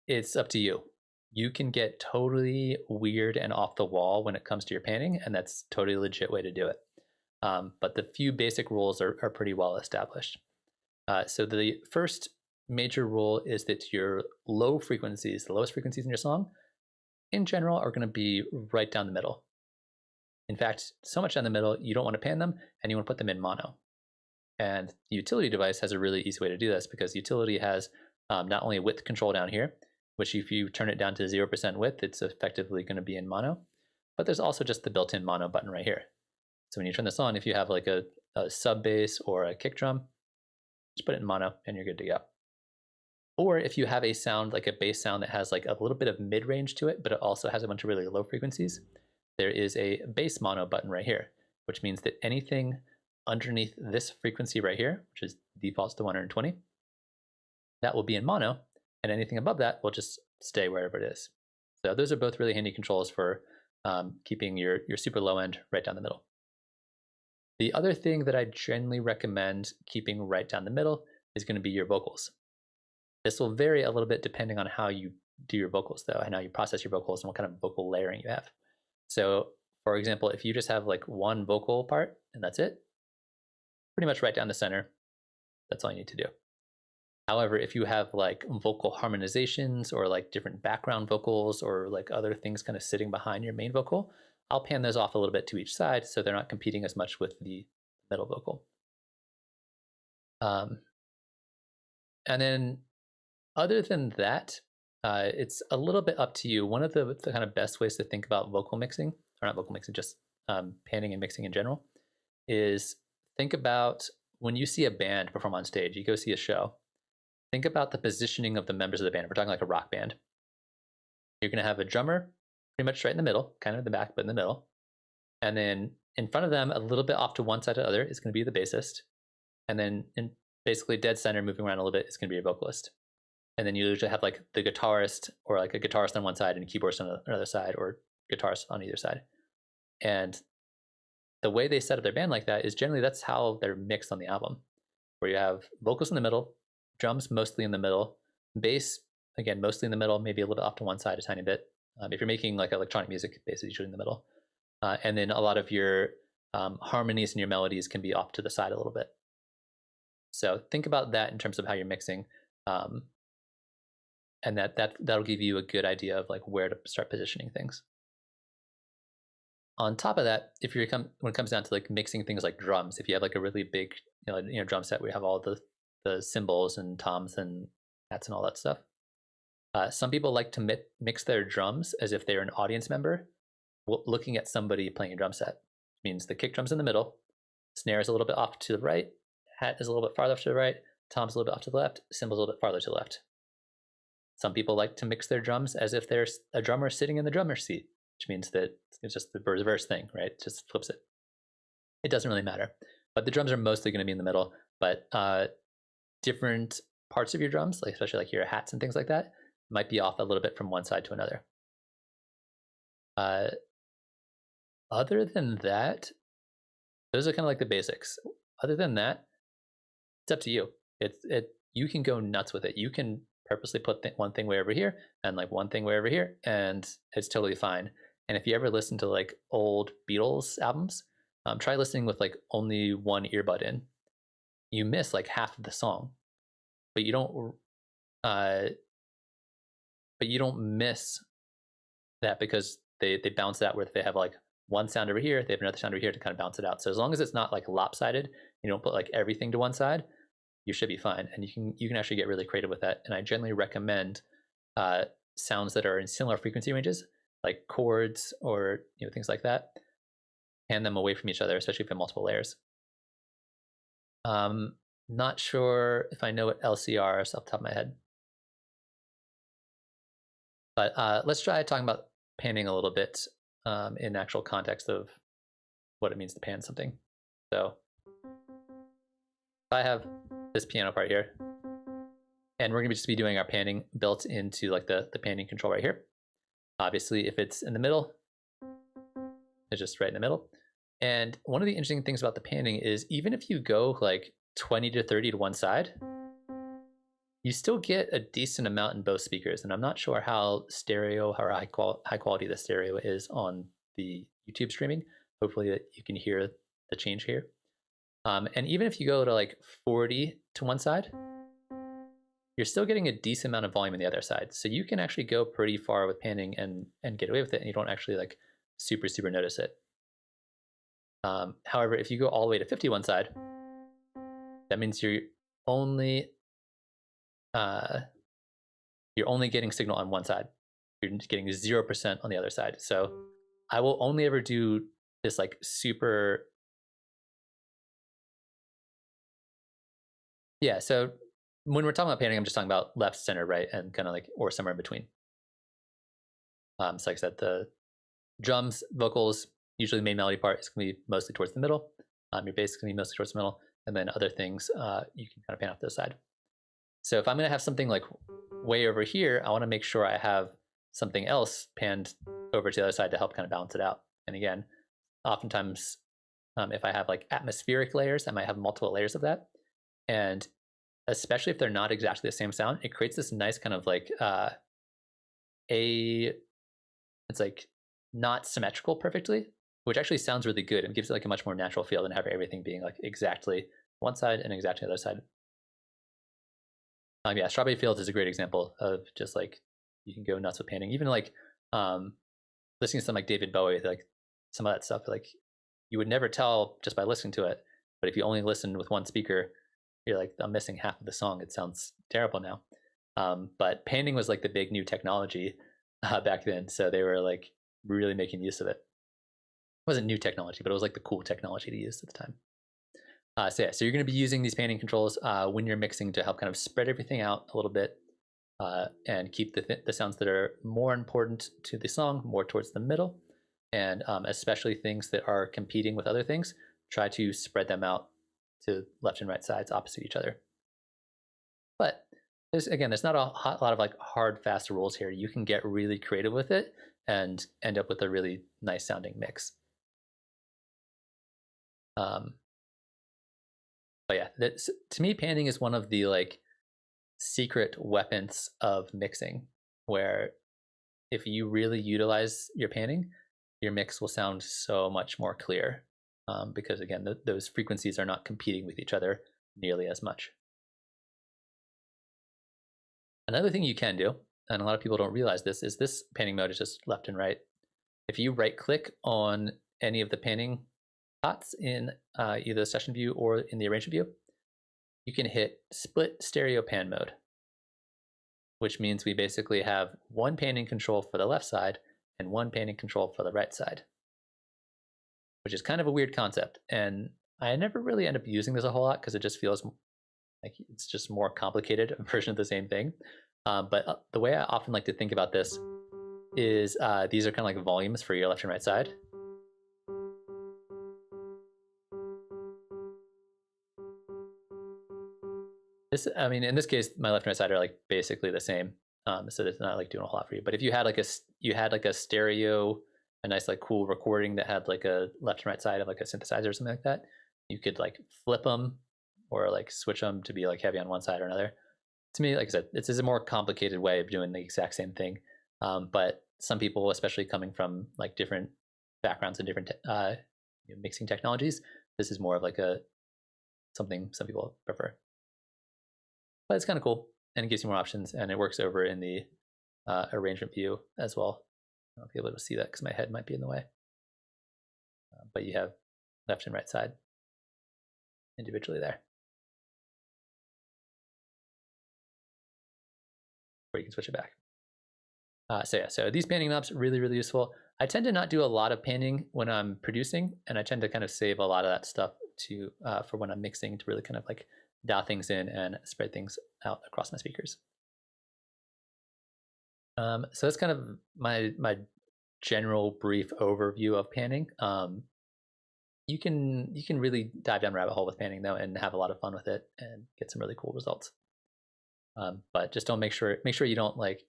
it's up to you. You can get totally weird and off the wall when it comes to your panning, and that's a totally legit way to do it. But the few basic rules are pretty well established. So the first major rule is that your low frequencies, the lowest frequencies in your song, in general, are going to be right down the middle. In fact, so much down the middle, you don't want to pan them, and you want to put them in mono. And the utility device has a really easy way to do this, because utility has not only width control down here, which if you turn it down to 0% width, it's effectively going to be in mono, but there's also just the built-in mono button right here. So when you turn this on, if you have like a sub bass or a kick drum, just put it in mono and you're good to go. Or if you have a sound like a bass sound that has like a little bit of mid-range to it, but it also has a bunch of really low frequencies, there is a bass mono button right here, which means that anything underneath this frequency right here, which is defaults to 120, that will be in mono, and anything above that will just stay wherever it is. So those are both really handy controls for keeping your super low end right down the middle. The other thing that I generally recommend keeping right down the middle is going to be your vocals. This will vary a little bit depending on how you do your vocals, though, and how you process your vocals and what kind of vocal layering you have. So, for example, if you just have like one vocal part and that's it, pretty much right down the center, that's all you need to do. However, if you have like vocal harmonizations or like different background vocals or like other things kind of sitting behind your main vocal, I'll pan those off a little bit to each side so they're not competing as much with the middle vocal. And then other than that, it's a little bit up to you. One of the kind of best ways to think about vocal mixing, or not vocal mixing, just panning and mixing in general, is think about when you see a band perform on stage, you go see a show, think about the positioning of the members of the band. If we're talking like a rock band, you're going to have a drummer pretty much right in the middle, kind of in the back, but in the middle. And then in front of them, a little bit off to one side or the other, is going to be the bassist. And then in basically dead center, moving around a little bit, is going to be your vocalist. and then you usually have like the guitarist or like a guitarist on one side and a keyboardist on another side, or guitarist on either side. And the way they set up their band like that is generally that's how they're mixed on the album, where you have vocals in the middle, drums mostly in the middle, bass again mostly in the middle, maybe a little bit off to one side a tiny bit. If you're making like electronic music, bass is usually in the middle, and then a lot of your harmonies and your melodies can be off to the side a little bit. So think about that in terms of how you're mixing, and that'll give you a good idea of like where to start positioning things. On top of that, when it comes down to like mixing things like drums, if you have like a really big drum set where you have all the cymbals and toms and hats and all that stuff, some people like to mix their drums as if they're an audience member looking at somebody playing a drum set. It means the kick drum's in the middle, snare is a little bit off to the right, hat is a little bit farther off to the right, tom's a little bit off to the left, cymbals a little bit farther to the left. Some people like to mix their drums as if there's a drummer sitting in the drummer's seat, which means that it's just the reverse thing, right? It just flips it. It doesn't really matter. But the drums are mostly going to be in the middle, but different parts of your drums, like especially like your hats and things like that, might be off a little bit from one side to another. Other than that, those are kind of like the basics. Other than that, it's up to you. You can go nuts with it. You can purposely put one thing way over here and like one thing way over here, and it's totally fine. And if you ever listen to like old Beatles albums, try listening with like only one earbud in. You miss like half of the song, but you don't miss that because they bounce it out, where if they have like one sound over here, they have another sound over here to kind of bounce it out. So as long as it's not like lopsided, you don't put like everything to one side, you should be fine. And you can actually get really creative with that. And I generally recommend sounds that are in similar frequency ranges, like chords or things like that. Hand them away from each other, especially if you have multiple layers. Not sure if I know what LCR is off the top of my head. But let's try talking about panning a little bit in actual context of what it means to pan something. So I have this piano part here, and we're going to just be doing our panning built into like the panning control right here. Obviously, if it's in the middle, it's just right in the middle. And one of the interesting things about the panning is even if you go like 20 to 30 to one side, you still get a decent amount in both speakers. And I'm not sure how high quality the stereo is on the YouTube streaming. Hopefully that you can hear the change here. And even if you go to like 40 to one side, you're still getting a decent amount of volume on the other side. So you can actually go pretty far with panning and get away with it, and you don't actually like super notice it. However, if you go all the way to 51 side, that means you're only getting signal on one side. You're getting 0% on the other side. So I will only ever do this like super. Yeah, so when we're talking about panning, I'm just talking about left, center, right, and kind of like, or somewhere in between. So like I said, the drums, vocals, usually the main melody part is going to be mostly towards the middle. Your bass is going to be mostly towards the middle. And then other things, you can kind of pan off to the side. So if I'm going to have something like way over here, I want to make sure I have something else panned over to the other side to help kind of balance it out. And again, oftentimes, if I have like atmospheric layers, I might have multiple layers of that. And especially if they're not exactly the same sound, it creates this nice kind of like it's like not symmetrical perfectly, which actually sounds really good and gives it like a much more natural feel than having everything being like exactly one side and exactly the other side. Yeah, Strawberry Fields is a great example of just like you can go nuts with panning. Even like listening to something like David Bowie, like some of that stuff, like you would never tell just by listening to it. But if you only listen with one speaker, you're like, I'm missing half of the song. It sounds terrible now. But panning was like the big new technology back then. So they were like really making use of it. It wasn't new technology, but it was like the cool technology to use at the time. So you're going to be using these panning controls when you're mixing to help kind of spread everything out a little bit and keep the sounds that are more important to the song more towards the middle. And especially things that are competing with other things, try to spread them out to left and right sides opposite each other. But there's not a lot of like hard, fast rules here. You can get really creative with it and end up with a really nice sounding mix. But yeah, to me, panning is one of the like secret weapons of mixing, where if you really utilize your panning, your mix will sound so much more clear, because again, those frequencies are not competing with each other nearly as much. Another thing you can do, and a lot of people don't realize this, is this panning mode is just left and right. If you right click on any of the panning dots in either the session view or in the arrangement view, you can hit split stereo pan mode, which means we basically have one panning control for the left side and one panning control for the right side, which is kind of a weird concept. And I never really end up using this a whole lot because it just feels like it's just more complicated version of the same thing. But the way I often like to think about this is these are kind of like volumes for your left and right side. I mean, in this case, my left and right side are like basically the same, so it's not like doing a whole lot for you. But if you had like a stereo, a nice like cool recording that had like a left and right side of like a synthesizer or something like that, you could like flip them or like switch them to be like heavy on one side or another. To me, like I said, it's a more complicated way of doing the exact same thing. But some people, especially coming from like different backgrounds and different mixing technologies, this is more of like something some people prefer. But it's kind of cool, and it gives you more options, and it works over in the arrangement view as well. I'll be able to see that because my head might be in the way. But you have left and right side individually there, where you can switch it back. So these panning knobs are really, really useful. I tend to not do a lot of panning when I'm producing, and I tend to kind of save a lot of that stuff for when I'm mixing, to really kind of like dial things in and spread things out across my speakers. So that's kind of my general brief overview of panning. You can really dive down a rabbit hole with panning though, and have a lot of fun with it and get some really cool results. But just don't make sure you don't like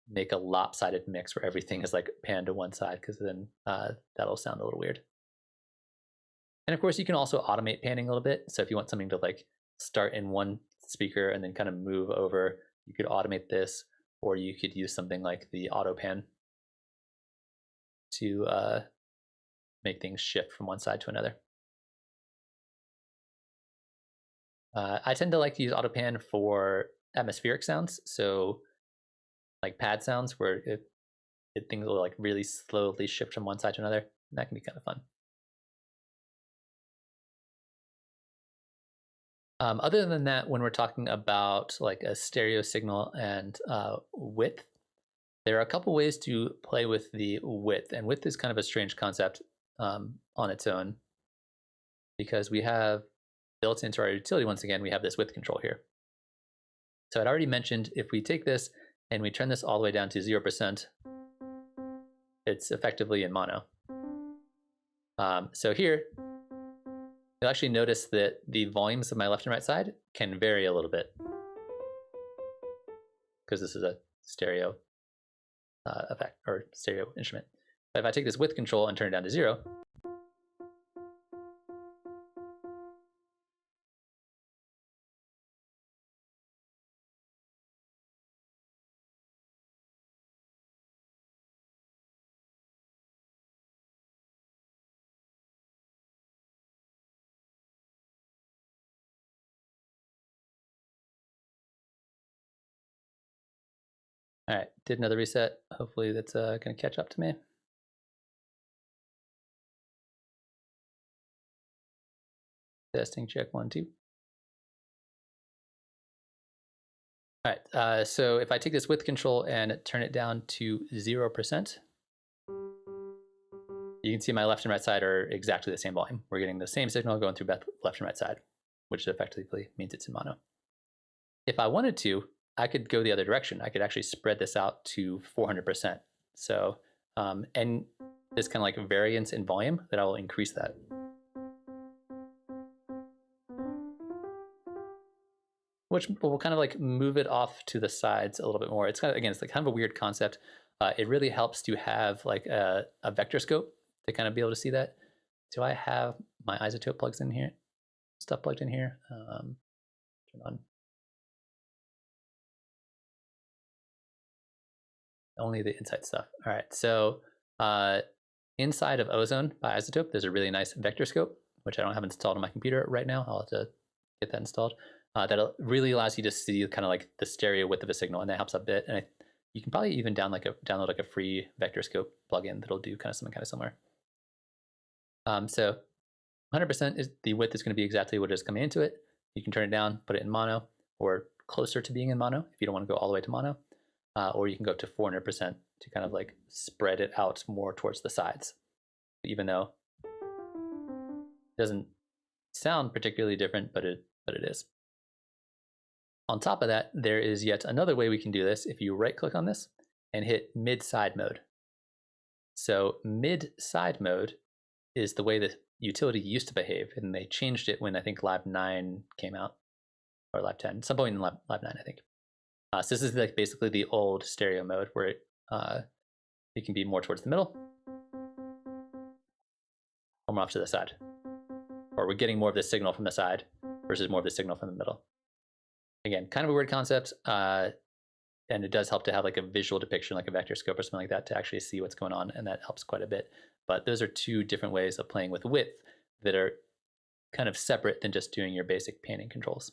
make a lopsided mix where everything is like panned to one side, because then that'll sound a little weird. And of course, you can also automate panning a little bit. So if you want something to like start in one speaker and then kind of move over, you could automate this, or you could use something like the auto pan to make things shift from one side to another. I tend to like to use auto pan for atmospheric sounds, so like pad sounds where things will like really slowly shift from one side to another. And that can be kind of fun. Other than that, when we're talking about like a stereo signal and width, there are a couple ways to play with the width. And width is kind of a strange concept on its own, because we have built into our utility, once again, we have this width control here. So I'd already mentioned, if we take this and we turn this all the way down to 0%, it's effectively in mono. So here, you'll actually notice that the volumes of my left and right side can vary a little bit, because this is a stereo effect or stereo instrument. But if I take this width control and turn it down to 0, all right, did another reset. Hopefully that's going to catch up to me. Testing, check 1, 2. All right, so if I take this width control and turn it down to 0%, you can see my left and right side are exactly the same volume. We're getting the same signal going through both left and right side, which effectively means it's in mono. If I wanted to, I could go the other direction. I could actually spread this out to 400%. So, and this kind of like variance in volume, that I will increase that. we'll kind of like move it off to the sides a little bit more. It's kind of, again, it's like kind of a weird concept. It really helps to have like a vector scope to kind of be able to see that. Do I have my isotope plugs in here? Stuff plugged in here? Turn on. Only the inside stuff. All right, so inside of ozone by isotope, there's a really nice vector scope, which I don't have installed on my computer right now. I'll have to get that installed. That really allows you to see kind of like the stereo width of a signal, and that helps a bit. And you can probably even download like a free vector scope plugin that'll do kind of something kind of similar. So 100% is the width is going to be exactly what is coming into it. You can turn it down, put it in mono, or closer to being in mono if you don't want to go all the way to mono. Or you can go up to 400% to kind of like spread it out more towards the sides, even though it doesn't sound particularly different, but it is. On top of that, there is yet another way we can do this. If you right click on this and hit mid side mode. So mid side mode is the way the utility used to behave, and they changed it when I think Lab 9 came out, or Lab 10, some point in Lab 9, I think. So this is like basically the old stereo mode where it can be more towards the middle or more off to the side. Or we're getting more of the signal from the side versus more of the signal from the middle. Again, kind of a weird concept, and it does help to have like a visual depiction, like a vector scope or something like that, to actually see what's going on, and that helps quite a bit. But those are two different ways of playing with width that are kind of separate than just doing your basic panning controls.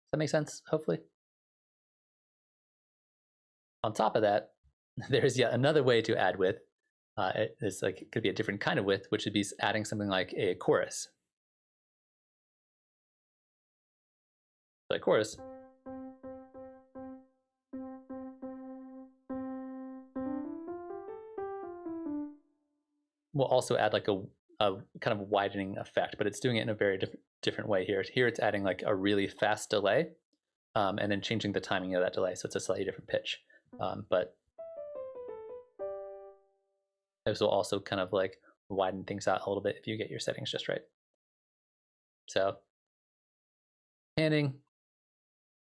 Does that make sense, hopefully? On top of that, there's yet another way to add width. It's like, it could be a different kind of width, which would be adding something like a chorus. Like chorus. We'll also add like a kind of widening effect, but it's doing it in a very different way here. Here it's adding like a really fast delay, and then changing the timing of that delay, so it's a slightly different pitch. But this will also kind of like widen things out a little bit if you get your settings just right. So panning,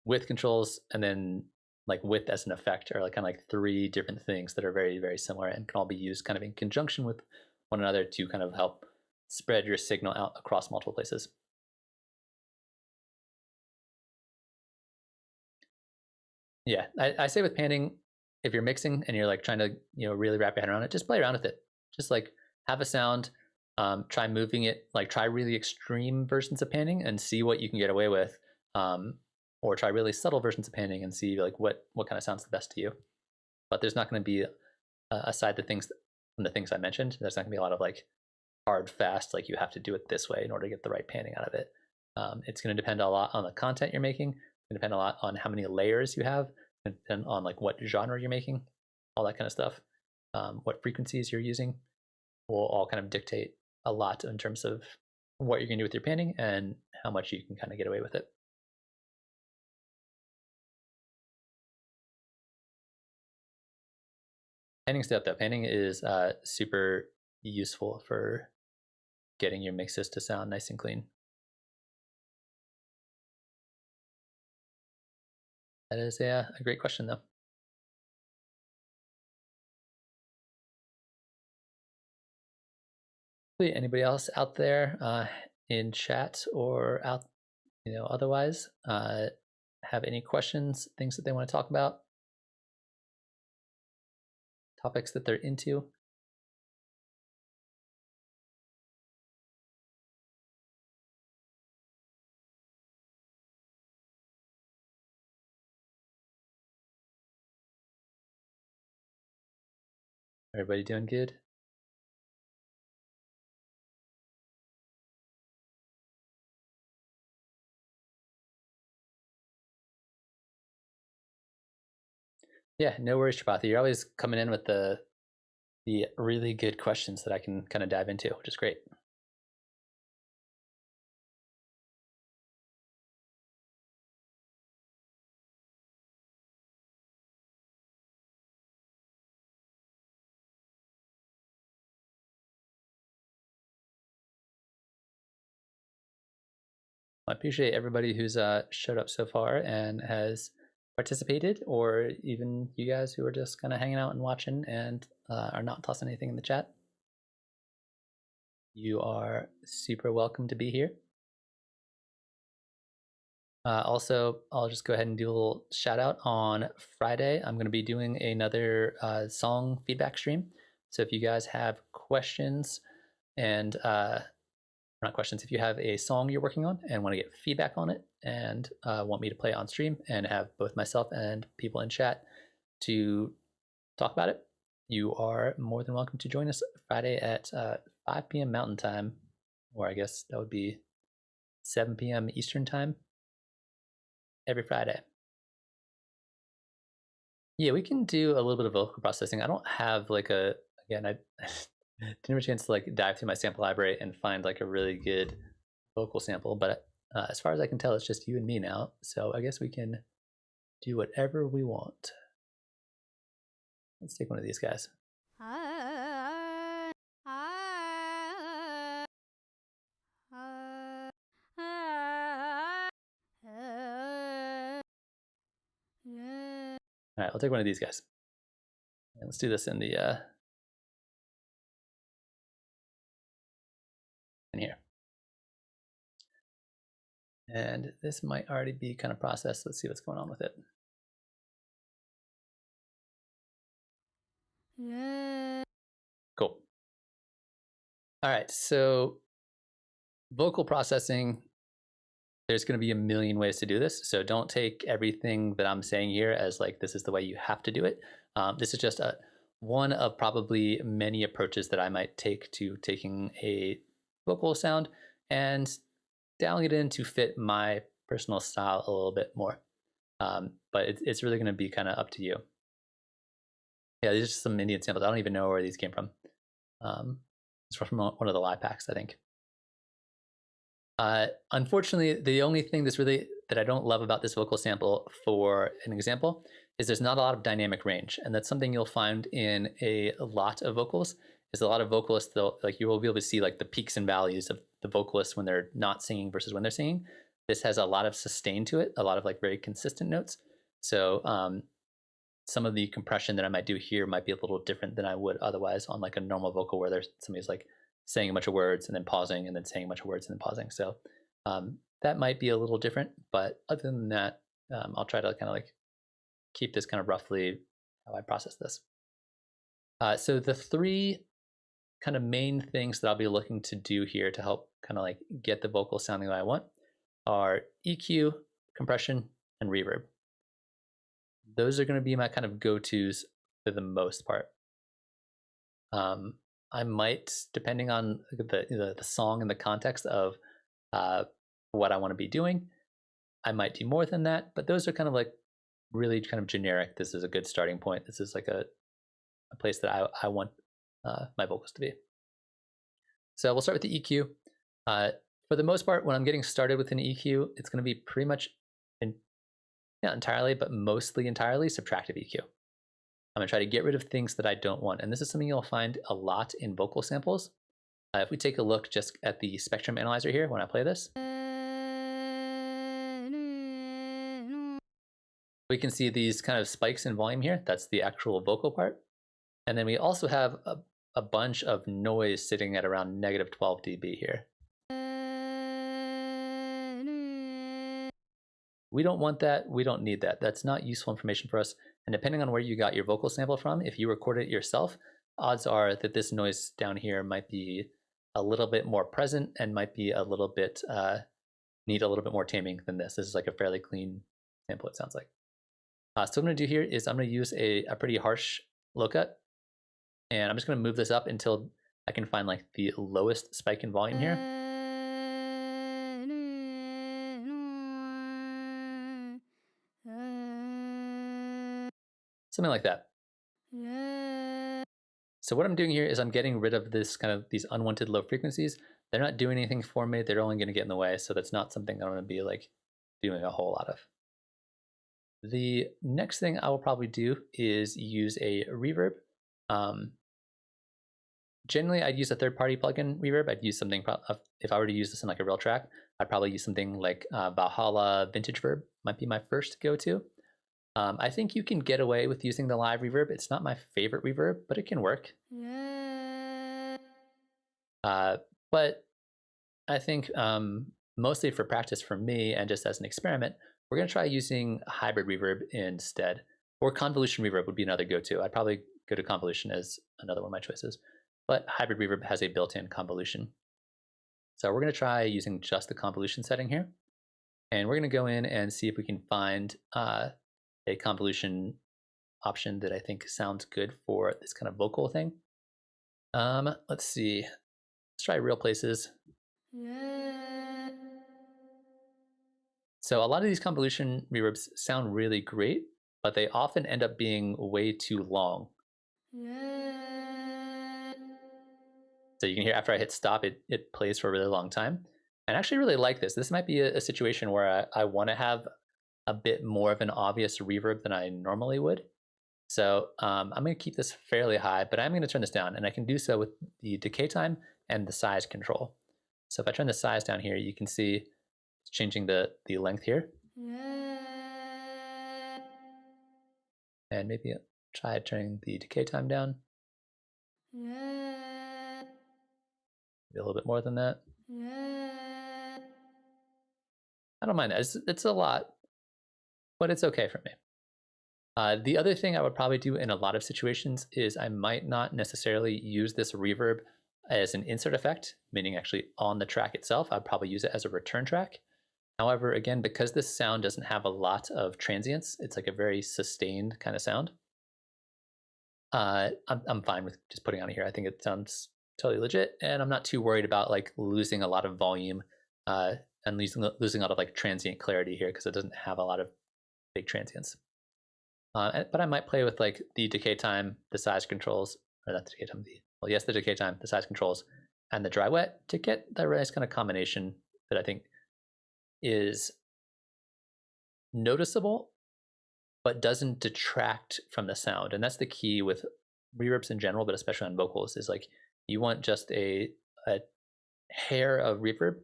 width controls, and then like width as an effect are like kind of like three different things that are very, very similar and can all be used kind of in conjunction with one another to kind of help spread your signal out across multiple places. Yeah, I say with panning, if you're mixing and you're like trying to really wrap your head around it, just play around with it. Just like have a sound, try moving it, like try really extreme versions of panning and see what you can get away with, or try really subtle versions of panning and see like what kind of sounds the best to you. But there's not going to be, aside from the things I mentioned, there's not going to be a lot of like hard, fast, like you have to do it this way in order to get the right panning out of it. It's going to depend a lot on the content you're making. It's going to depend a lot on how many layers you have, and on like what genre you're making, all that kind of stuff. What frequencies you're using will all kind of dictate a lot in terms of what you're going to do with your panning and how much you can kind of get away with it. Panning step though, panning is super useful for getting your mixes to sound nice and clean. That is a great question though. Anybody else out there in chat or out, otherwise, have any questions, things that they want to talk about, topics that they're into? Everybody doing good? Yeah, no worries, Chapathi. You're always coming in with the really good questions that I can kind of dive into, which is great. I appreciate everybody who's showed up so far and has participated, or even you guys who are just kind of hanging out and watching and are not tossing anything in the chat. You are super welcome to be here. Also, I'll just go ahead and do a little shout out. On Friday, I'm going to be doing another song feedback stream. So if you guys have questions and not questions, if you have a song you're working on and want to get feedback on it and want me to play on stream and have both myself and people in chat to talk about it, you are more than welcome to join us Friday at 5 p.m. Mountain Time, or I guess that would be 7 p.m. Eastern Time, every Friday. Yeah, we can do a little bit of vocal processing. I don't have like I didn't have a chance to like dive through my sample library and find like a really good vocal sample, but as far as I can tell, it's just you and me now. So I guess we can do whatever we want. Let's take one of these guys. All right, I'll take one of these guys. And let's do this in the in here. And this might already be kind of processed. Let's see what's going on with it. Cool. All right, so vocal processing, there's going to be a million ways to do this. So don't take everything that I'm saying here as like this is the way you have to do it. This is just one of probably many approaches that I might take to taking a vocal sound and dialing it in to fit my personal style a little bit more. But it's really going to be kind of up to you. Yeah, these are just some Indian samples. I don't even know where these came from. It's from one of the live packs, I think. Unfortunately, the only thing that I don't love about this vocal sample, for an example, is there's not a lot of dynamic range, and that's something you'll find in a lot of vocals. Is a lot of vocalists, you will be able to see like the peaks and valleys of the vocalists when they're not singing versus when they're singing. This has a lot of sustain to it, a lot of like very consistent notes. So some of the compression that I might do here might be a little different than I would otherwise on like a normal vocal where somebody's like saying a bunch of words and then pausing and then saying a bunch of words and then pausing. So that might be a little different, but other than that, I'll try to kind of like keep this kind of roughly how I process this. So the three kind of main things that I'll be looking to do here to help kind of like get the vocal sounding the way I want are EQ, compression, and reverb. Those are going to be my kind of go-tos for the most part. I might, depending on the song and the context of what I want to be doing, I might do more than that, but those are kind of like really kind of generic. This is a good starting point. This is like a place that I want my vocals to be. So we'll start with the EQ. For the most part, when I'm getting started with an EQ, it's going to be pretty much, not entirely, but mostly entirely subtractive EQ. I'm going to try to get rid of things that I don't want. And this is something you'll find a lot in vocal samples. If we take a look just at the spectrum analyzer here, when I play this, we can see these kind of spikes in volume here. That's the actual vocal part. And then we also have a bunch of noise sitting at around -12 dB here. We don't want that. We don't need that. That's not useful information for us. And depending on where you got your vocal sample from, if you recorded it yourself, odds are that this noise down here might be a little bit more present and might be a little bit, need a little bit more taming than this. This is like a fairly clean sample, it sounds like. So what I'm going to do here is I'm going to use a pretty harsh low cut. And I'm just going to move this up until I can find like the lowest spike in volume here. Something like that. So what I'm doing here is I'm getting rid of this kind of these unwanted low frequencies. They're not doing anything for me. They're only going to get in the way. So that's not something I'm going to be like doing a whole lot of. The next thing I will probably do is use a reverb. generally I'd use a third-party plugin reverb. I'd use something, if I were to use this in like a real track, I'd probably use something like Valhalla Vintage Verb might be my first go-to. I think you can get away with using the live reverb. It's not my favorite reverb, but it can work. But I think mostly for practice for me and just as an experiment, we're going to try using hybrid reverb instead. Or convolution reverb would be another go-to. I'd probably go to convolution as another one of my choices. But hybrid reverb has a built-in convolution. So we're going to try using just the convolution setting here. And we're going to go in and see if we can find a convolution option that I think sounds good for this kind of vocal thing. Let's see. Let's try real places. So a lot of these convolution reverbs sound really great, but they often end up being way too long. So you can hear after I hit stop, it plays for a really long time. And I actually really like this. This might be a situation where I want to have a bit more of an obvious reverb than I normally would. So I'm going to keep this fairly high, but I'm going to turn this down, and I can do so with the decay time and the size control. So if I turn the size down here, you can see it's changing the length here. And maybe try turning the decay time down. Maybe a little bit more than that. I don't mind that. It's a lot, but it's okay for me. The other thing I would probably do in a lot of situations is I might not necessarily use this reverb as an insert effect, meaning actually on the track itself. I'd probably use it as a return track. However, again, because this sound doesn't have a lot of transients, it's like a very sustained kind of sound. I'm fine with just putting on here. I think it sounds totally legit, and I'm not too worried about like losing a lot of volume and losing a lot of like transient clarity here because it doesn't have a lot of big transients. But I might play with like the decay time, the size controls, or not the decay time, the decay time, the size controls, and the dry wet to get that nice kind of combination that I think is noticeable, but doesn't detract from the sound. And that's the key with reverbs in general, but especially on vocals, is like you want just a hair of reverb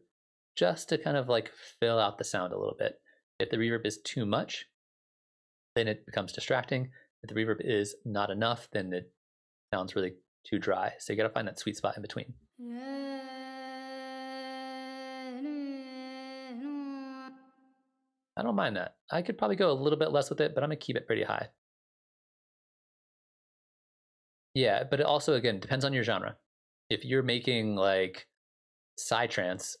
just to kind of like fill out the sound a little bit. If the reverb is too much, then it becomes distracting. If the reverb is not enough, then it sounds really too dry. So you gotta find that sweet spot in between. I don't mind that. I could probably go a little bit less with it, but I'm gonna keep it pretty high. Yeah, but it also, again, depends on your genre. If you're making like psytrance,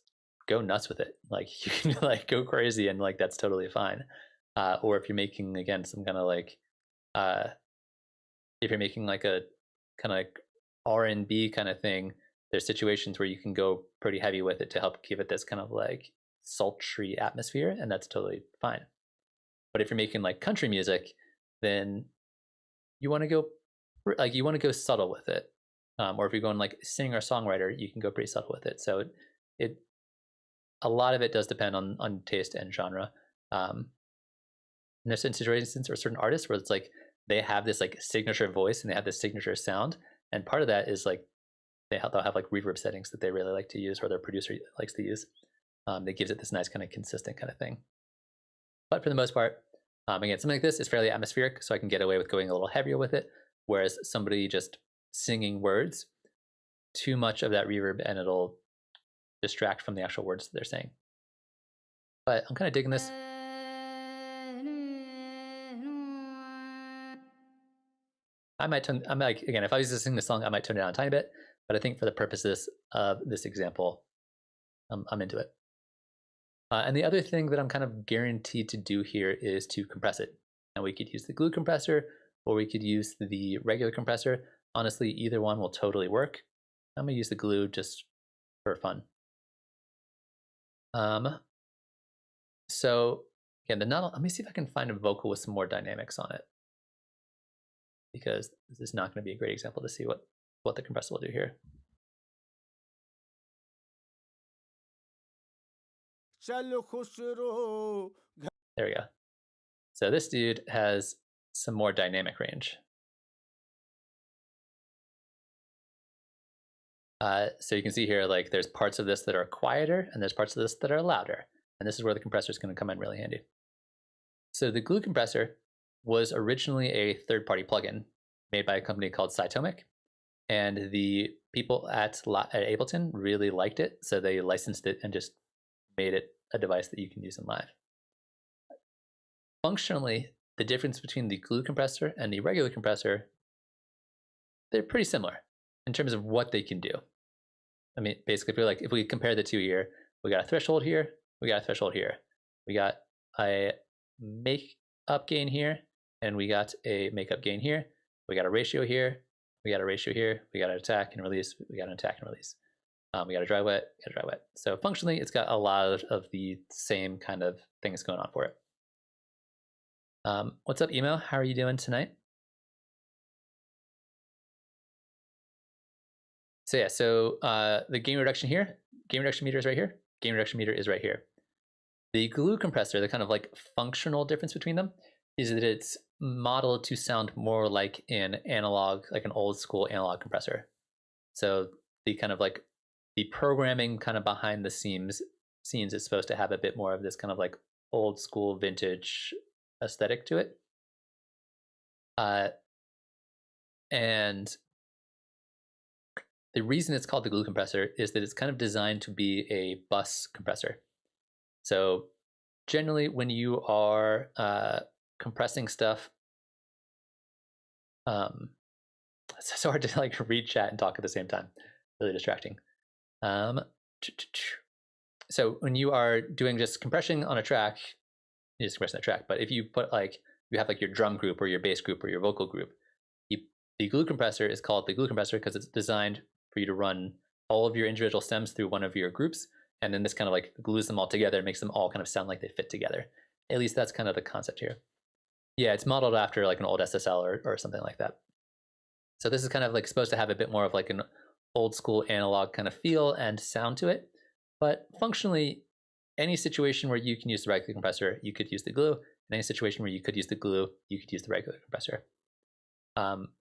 go nuts with it. Like you can like go crazy and like that's totally fine. Or if you're making, again, some kind of like if you're making like a kind of like R&B kind of thing, there's situations where you can go pretty heavy with it to help give it this kind of like sultry atmosphere, and that's totally fine. But if you're making like country music, then you want to go subtle with it. Or if you're going like singer songwriter, you can go pretty subtle with it. So a lot of it does depend on taste and genre. And there's certain situations or certain artists where it's like they have this like signature voice and they have this signature sound, and part of that is like they'll have like reverb settings that they really like to use or their producer likes to use. That gives it this nice kind of consistent kind of thing. But for the most part, again, something like this is fairly atmospheric, so I can get away with going a little heavier with it. Whereas somebody just singing words, too much of that reverb and it'll distract from the actual words that they're saying. But I'm kind of digging this. I'm like, again, if I was to sing this song, I might turn it down a tiny bit, but I think for the purposes of this example, I'm into it. And the other thing that I'm kind of guaranteed to do here is to compress it. And we could use the glue compressor, or we could use the regular compressor. Honestly, either one will totally work. I'm gonna use the glue just for fun. So again, let me see if I can find a vocal with some more dynamics on it, because this is not going to be a great example to see what the compressor will do here. There we go. So this dude has some more dynamic range. So you can see here, like there's parts of this that are quieter and there's parts of this that are louder. And this is where the compressor is going to come in really handy. So the glue compressor was originally a third-party plugin made by a company called Cytomic. And the people at Ableton really liked it. So they licensed it and just made it a device that you can use in live. Functionally, the difference between the glue compressor and the regular compressor, they're pretty similar in terms of what they can do. I mean, basically, if we compare the two here, we got a threshold here, we got a threshold here. We got a make up gain here, and we got a make up gain here. We got a ratio here, we got a ratio here, we got an attack and release, we got an attack and release. We got a dry wet, got a dry wet. So functionally, it's got a lot of the same kind of things going on for it. What's up, Emo? How are you doing tonight? So yeah, so the gain reduction here, gain reduction meter is right here, gain reduction meter is right here. The glue compressor, the kind of like functional difference between them is that it's modeled to sound more like an analog, like an old school analog compressor. So the kind of like the programming kind of behind the scenes is supposed to have a bit more of this kind of like old school vintage aesthetic to it. And the reason it's called the glue compressor is that it's kind of designed to be a bus compressor. So generally when you are compressing stuff, it's so hard to like read chat and talk at the same time, really distracting. So when you are doing just compression on a track, you just compress that track. But if you put like, you have like your drum group or your bass group or your vocal group, the glue compressor is called the glue compressor because it's designed for you to run all of your individual stems through one of your groups. And then this kind of like glues them all together and makes them all kind of sound like they fit together. At least that's kind of the concept here. Yeah, it's modeled after like an old SSL or something like that. So this is kind of like supposed to have a bit more of like an old school analog kind of feel and sound to it. But functionally, any situation where you can use the regular compressor, you could use the glue. In any situation where you could use the glue, you could use the regular compressor.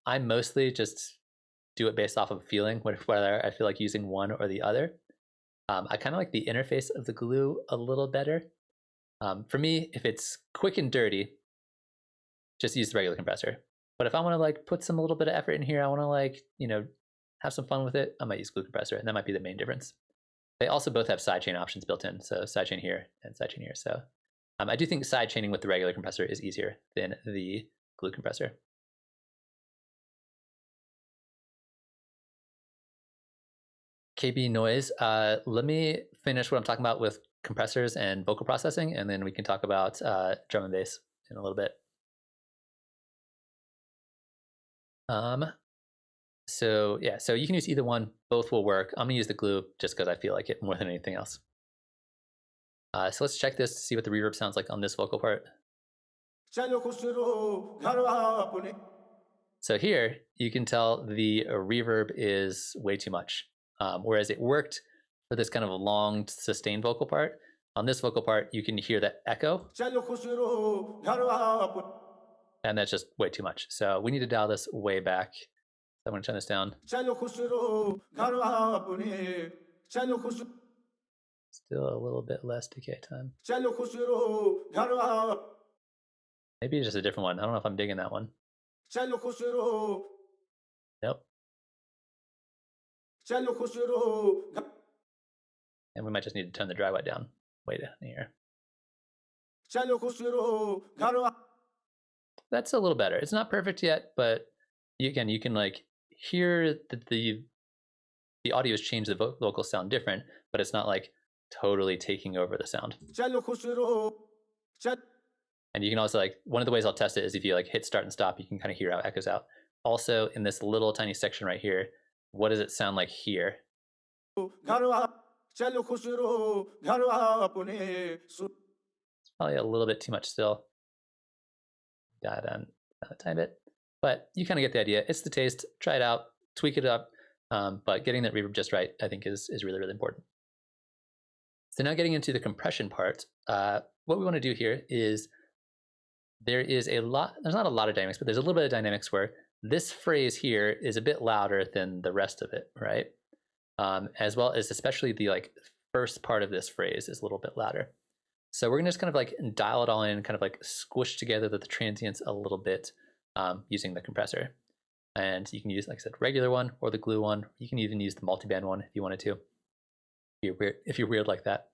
I mostly just do it based off of feeling, whether I feel like using one or the other. I kind of like the interface of the glue a little better. For me, if it's quick and dirty, just use the regular compressor. But if I want to like put some a little bit of effort in here, I want to like, you know, have some fun with it, I might use glue compressor, and that might be the main difference. They also both have sidechain options built in, so sidechain here and sidechain here. So I do think sidechaining with the regular compressor is easier than the glue compressor. KB noise. Let me finish what I'm talking about with compressors and vocal processing, and then we can talk about drum and bass in a little bit. So yeah, so you can use either one. Both will work. I'm gonna use the glue just because I feel like it more than anything else. So let's check this to see what the reverb sounds like on this vocal part. So here you can tell the reverb is way too much. Whereas it worked for this kind of long sustained vocal part, on this vocal part you can hear that echo. And that's just way too much. So we need to dial this way back. So I'm going to turn this down. Still a little bit less decay time. Maybe just a different one. I don't know if I'm digging that one. Nope. And we might just need to turn the dry wet down way down here. That's a little better. It's not perfect yet, but again, you can like hear that the audio has changed the vocal sound different, but it's not like totally taking over the sound. And you can also like, one of the ways I'll test it is if you like hit start and stop, you can kind of hear how it echoes out. Also in this little tiny section right here, what does it sound like here? It's probably a little bit too much still. Dial down a tiny bit, but you kind of get the idea. It's the taste. Try it out, tweak it up, but getting that reverb just right, I think, is really, really important. So now getting into the compression part, what we want to do here is there's not a lot of dynamics, but there's a little bit of dynamics where this phrase here is a bit louder than the rest of it, right? as well as especially the like first part of this phrase is a little bit louder. So we're gonna just kind of like dial it all in, kind of like squish together the transients a little bit using the compressor. And you can use, like I said, regular one or the glue one. You can even use the multiband one if you wanted to. If you're weird like that.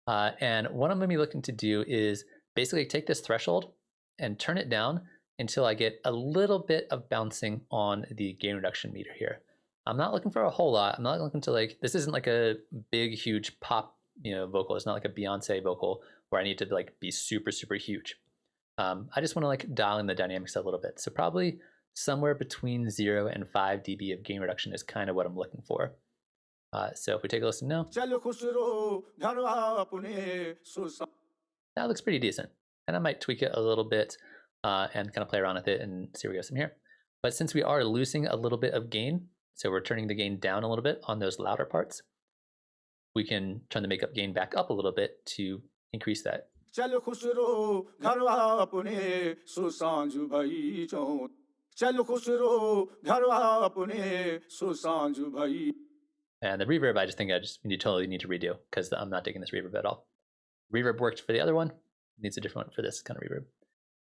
And what I'm gonna be looking to do is basically take this threshold and turn it down until I get a little bit of bouncing on the gain reduction meter here. I'm not looking for a whole lot. I'm not looking to like, this isn't like a big, huge pop, vocal. It's not like a Beyonce vocal where I need to like be super, super huge. I just want to like dial in the dynamics a little bit. So probably somewhere between 0 and 5 dB of gain reduction is kind of what I'm looking for. So if we take a listen now, that looks pretty decent. And I might tweak it a little bit and kind of play around with it and see where we go from here. But since we are losing a little bit of gain, so we're turning the gain down a little bit on those louder parts, we can turn the makeup gain back up a little bit to increase that. And the reverb, I just think you totally need to redo because I'm not digging this reverb at all. Reverb worked for the other one, needs a different one for this kind of reverb.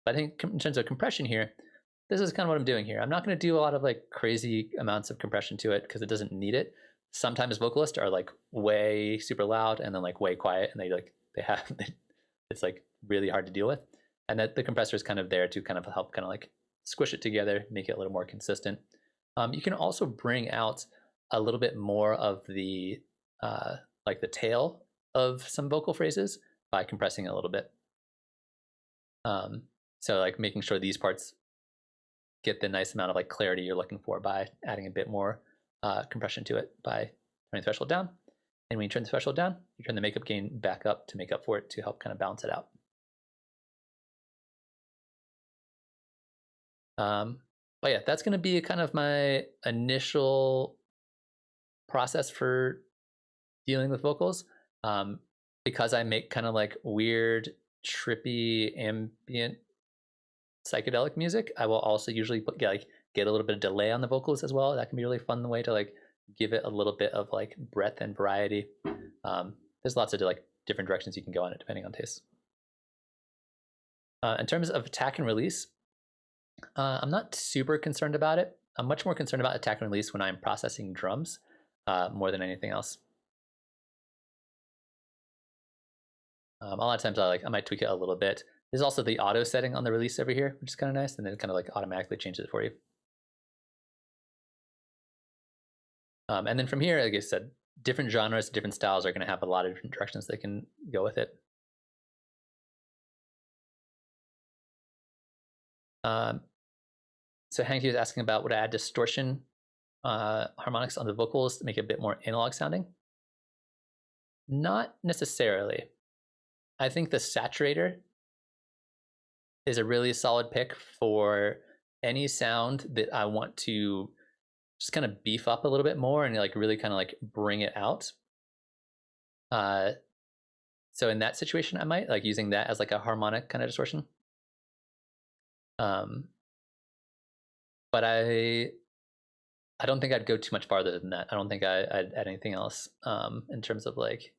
But I think in terms of compression here, this is kind of what I'm doing here. I'm not going to do a lot of like crazy amounts of compression to it because it doesn't need it. Sometimes vocalists are like way super loud and then like way quiet, and they have it's like really hard to deal with. And that the compressor is kind of there to kind of help kind of like squish it together, make it a little more consistent. You can also bring out a little bit more of the like the tail of some vocal phrases by compressing it a little bit. So like making sure these parts get the nice amount of like clarity you're looking for by adding a bit more compression to it by turning the threshold down. And when you turn the threshold down, you turn the makeup gain back up to make up for it to help kind of balance it out. But yeah, that's going to be kind of my initial process for dealing with vocals. Because I make kind of like weird, trippy, ambient, psychedelic music, I will also usually get a little bit of delay on the vocals as well. That can be a really fun way to like give it a little bit of like breadth and variety. There's lots of like different directions you can go on it depending on taste. In terms of attack and release, I'm not super concerned about it. I'm much more concerned about attack and release when I'm processing drums more than anything else. A lot of times I might tweak it a little bit. There's also the auto setting on the release over here, which is kind of nice, and then it kind of like automatically changes it for you. And then from here, like I said, different genres, different styles are going to have a lot of different directions they can go with it. So Hanky was asking about would I add distortion harmonics on the vocals to make it a bit more analog sounding? Not necessarily. I think the saturator is a really solid pick for any sound that I want to just kind of beef up a little bit more and like really kind of like bring it out. So in that situation, I might like using that as like a harmonic kind of distortion. But I don't think I'd go too much farther than that. I don't think I'd add anything else in terms of like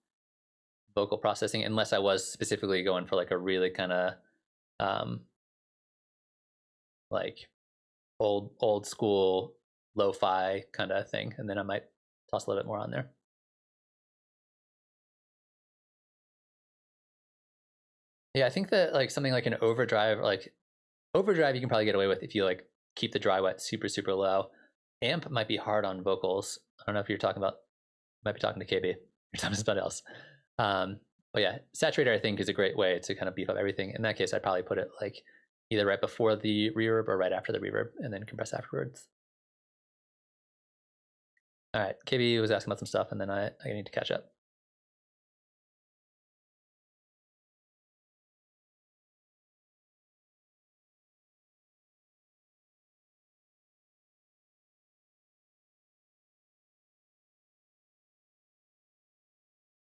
vocal processing, unless I was specifically going for like a really kind of like old school lo-fi kind of thing, and then I might toss a little bit more on there. Yeah, I think that like something like an overdrive you can probably get away with if you like keep the dry wet super super low. Amp might be hard on vocals. I don't know if you're talking about, might be talking to KB, you're talking to somebody else. But yeah, saturator I think is a great way to kind of beef up everything. In that case, I'd probably put it like either right before the reverb or right after the reverb, and then compress afterwards. All right, KB was asking about some stuff, and then I need to catch up.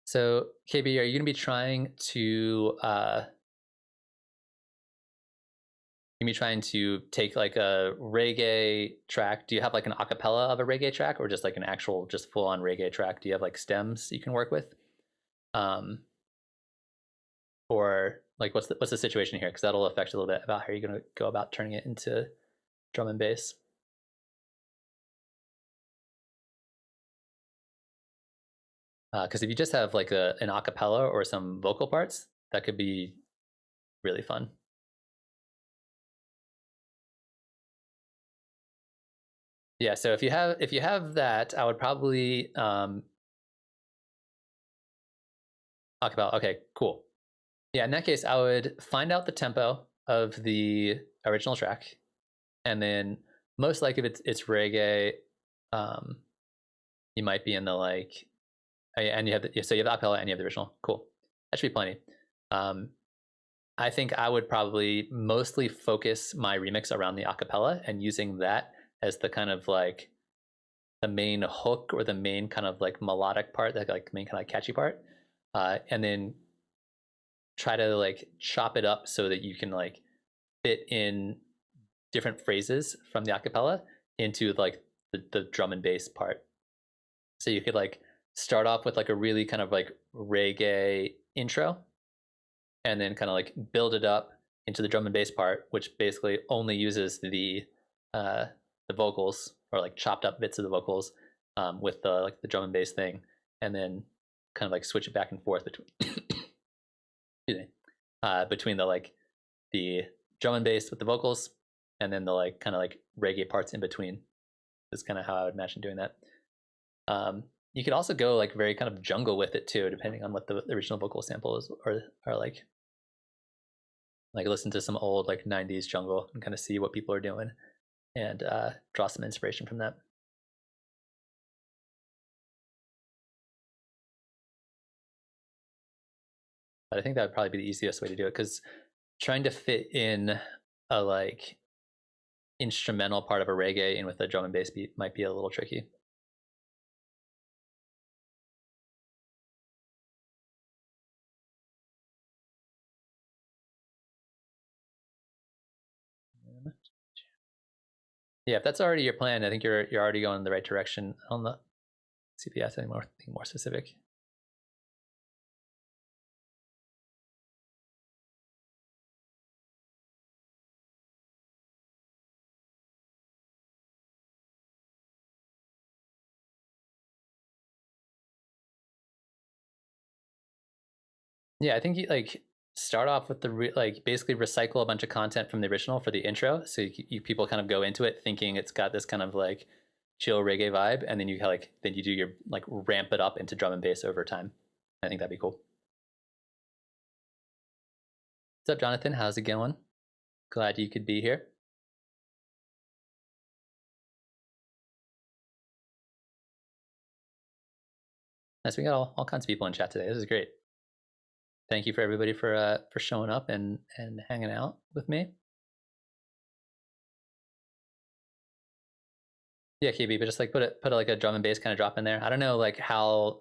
So KB, are you going to be trying to you be trying to take like a reggae track. Do you have like an acapella of a reggae track, or just like an actual, just full on reggae track? Do you have like stems you can work with? Um, or like what's the situation here? Because that'll affect a little bit about how you're going to go about turning it into drum and bass. Because if you just have like an acapella or some vocal parts, that could be really fun. Yeah, so if you have that, I would probably acapella. Okay, cool. Yeah, in that case, I would find out the tempo of the original track, and then most likely if it's reggae, you might be in the like, and you have so you have the acapella and you have the original. Cool, that should be plenty. I think I would probably mostly focus my remix around the acapella and using that as the kind of like the main hook or the main kind of like melodic part, that like main kind of catchy part, and then try to like chop it up so that you can like fit in different phrases from the acapella into like the drum and bass part. So you could like start off with like a really kind of like reggae intro, and then kind of like build it up into the drum and bass part, which basically only uses the vocals, or like chopped up bits of the vocals, with the like the drum and bass thing, and then kind of like switch it back and forth between excuse me, between the like the drum and bass with the vocals, and then the like kind of like reggae parts in between. Is kind of how I would imagine doing that. You could also go like very kind of jungle with it too, depending on what the original vocal samples are like. Like listen to some old like 90s jungle and kind of see what people are doing, and draw some inspiration from that. But I think that would probably be the easiest way to do it, because trying to fit in a like instrumental part of a reggae in with a drum and bass beat might be a little tricky. Yeah, if that's already your plan, I think you're already going in the right direction. On the see if you have anything more specific. Yeah, I think you like start off with the like basically recycle a bunch of content from the original for the intro, so people kind of go into it thinking it's got this kind of like chill reggae vibe, and then you like then you do your like ramp it up into drum and bass over time. I think that'd be cool. What's up, Jonathan? How's it going? Glad you could be here. Nice, we got all kinds of people in chat today. This is great. Thank you for everybody for showing up and hanging out with me. Yeah, KB, but just like put like a drum and bass kind of drop in there. I don't know like how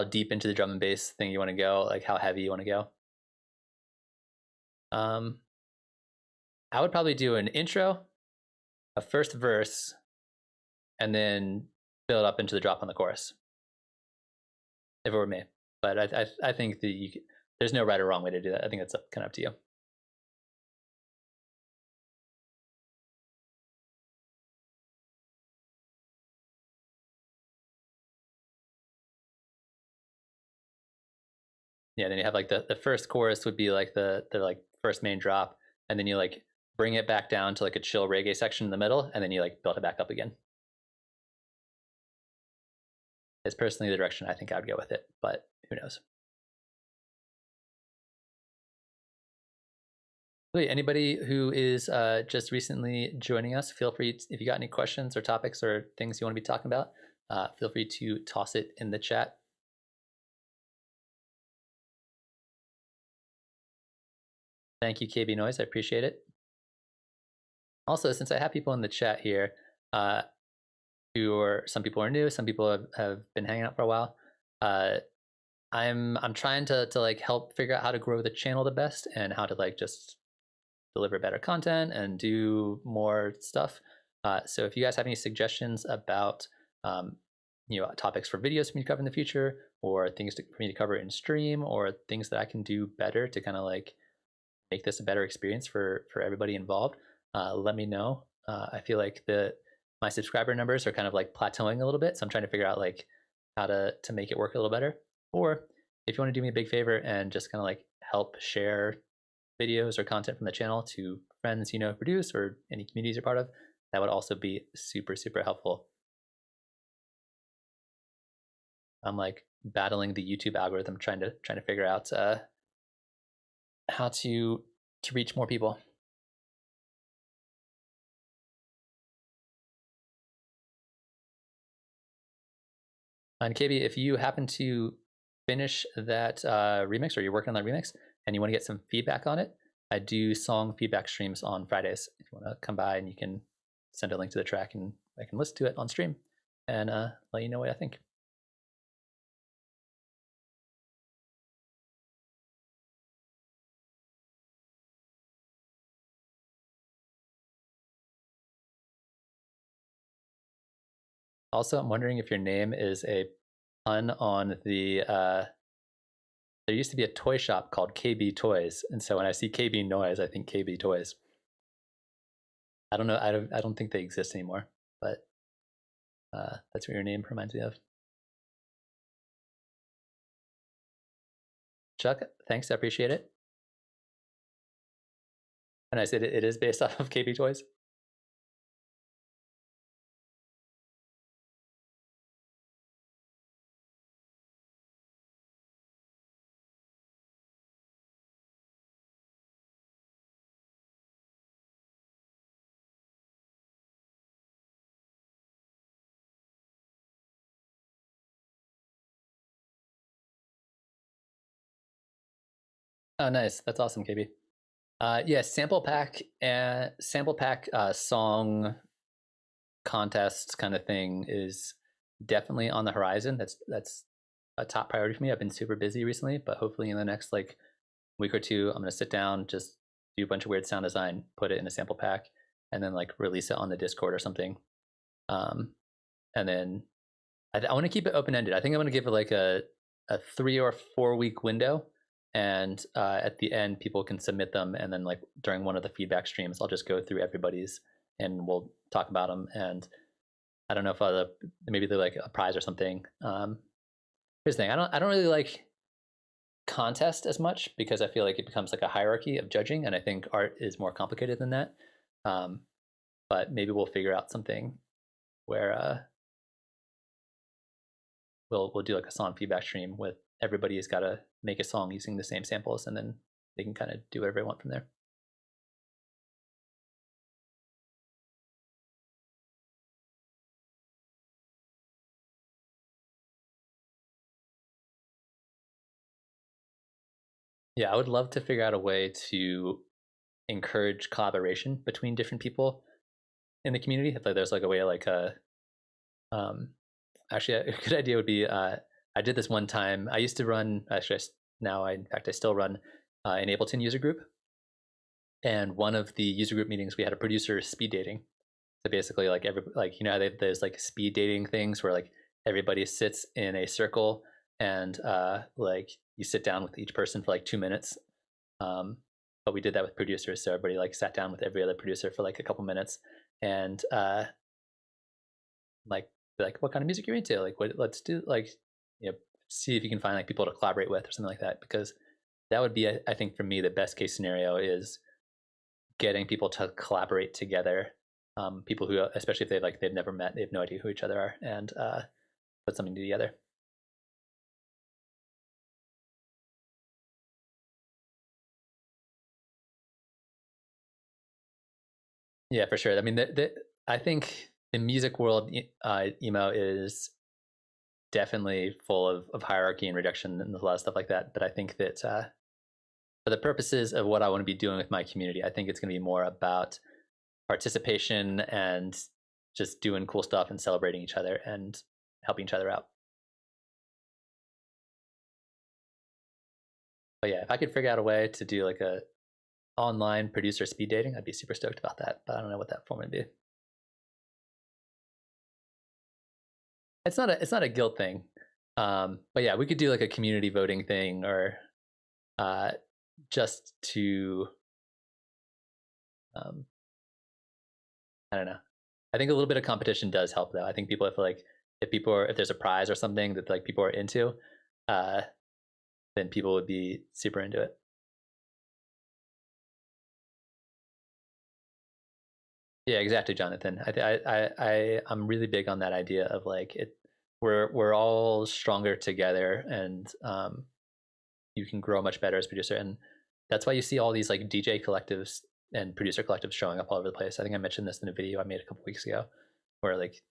deep into the drum and bass thing you want to go, like how heavy you want to go. I would probably do an intro, a first verse, and then build up into the drop on the chorus. If it were me, but I think there's no right or wrong way to do that. I think that's kind of up to you. Yeah, then you have like the first chorus would be like the like first main drop, and then you like bring it back down to like a chill reggae section in the middle, and then you like build it back up again. It's personally the direction I think I would go with it, but who knows? Wait, anybody who is just recently joining us, feel free if you got any questions or topics or things you want to be talking about, feel free to toss it in the chat. Thank you, KB Noise. I appreciate it. Also, since I have people in the chat here, some people are new, some people have been hanging out for a while. I'm trying to like help figure out how to grow the channel the best, and how to like just deliver better content and do more stuff. So if you guys have any suggestions about topics for videos for me to cover in the future, or things for me to cover in stream, or things that I can do better to kind of like make this a better experience for everybody involved, let me know. I feel like my subscriber numbers are kind of like plateauing a little bit, so I'm trying to figure out like how to make it work a little better. Or if you want to do me a big favor and just kind of like help share videos or content from the channel to friends produce, or any communities you're part of, that would also be super, super helpful. I'm like battling the YouTube algorithm, trying to figure out how to reach more people. And KB, if you happen to finish that remix, or you're working on that remix and you want to get some feedback on it, I do song feedback streams on Fridays. If you want to come by, and you can send a link to the track and I can listen to it on stream and let you know what I think. Also, I'm wondering if your name is a pun on the there used to be a toy shop called KB Toys, and so when I see KB Noise, I think KB Toys. I don't know. I don't think they exist anymore, but that's what your name reminds me of. Chuck, thanks. I appreciate it. And I said it is based off of KB Toys. Oh, nice. That's awesome, KB. Yeah, sample pack and song contest kind of thing is definitely on the horizon. That's a top priority for me. I've been super busy recently, but hopefully in the next like week or two, I'm gonna sit down, just do a bunch of weird sound design, put it in a sample pack, and then like release it on the Discord or something. And then I want to keep it open ended. I think I'm gonna give it like a 3 or 4 week window, and at the end people can submit them, and then like during one of the feedback streams I'll just go through everybody's and we'll talk about them. And I don't know if maybe they're like a prize or something. Here's the thing, I don't really like contest as much, because I feel like it becomes like a hierarchy of judging, and I think art is more complicated than that. But maybe we'll figure out something where we'll do like a song feedback stream with everybody's got to make a song using the same samples, and then they can kind of do whatever they want from there. Yeah, I would love to figure out a way to encourage collaboration between different people in the community. If there's like a way, like actually a good idea would be, I did this one time. I used to run, actually in fact I still run an Ableton user group, and one of the user group meetings we had a producer speed dating. So basically, like how there's like speed dating things where like everybody sits in a circle, and like you sit down with each person for like 2 minutes. But we did that with producers, so everybody like sat down with every other producer for like a couple minutes, and like what kind of music you're into, like let's do like see if you can find like people to collaborate with or something like that, because that would be, I think for me, the best case scenario is getting people to collaborate together. People who, especially if they've never met, they have no idea who each other are, and put something together. Yeah, for sure. I mean, I think the music world, emo is definitely full of hierarchy and reduction and a lot of stuff like that. But I think that for the purposes of what I want to be doing with my community, I think it's going to be more about participation and just doing cool stuff and celebrating each other and helping each other out. But yeah, if I could figure out a way to do like online producer speed dating, I'd be super stoked about that, but I don't know what that form would be. It's not a guilt thing. But yeah, we could do like a community voting thing, or uh, just to um, I don't know. I think a little bit of competition does help though. I think people, if there's a prize or something that like people are into, uh, then people would be super into it. Yeah, exactly, Jonathan. I'm really big on that idea of like it. We're all stronger together, and you can grow much better as a producer. And that's why you see all these like DJ collectives and producer collectives showing up all over the place. I think I mentioned this in a video I made a couple weeks ago, where like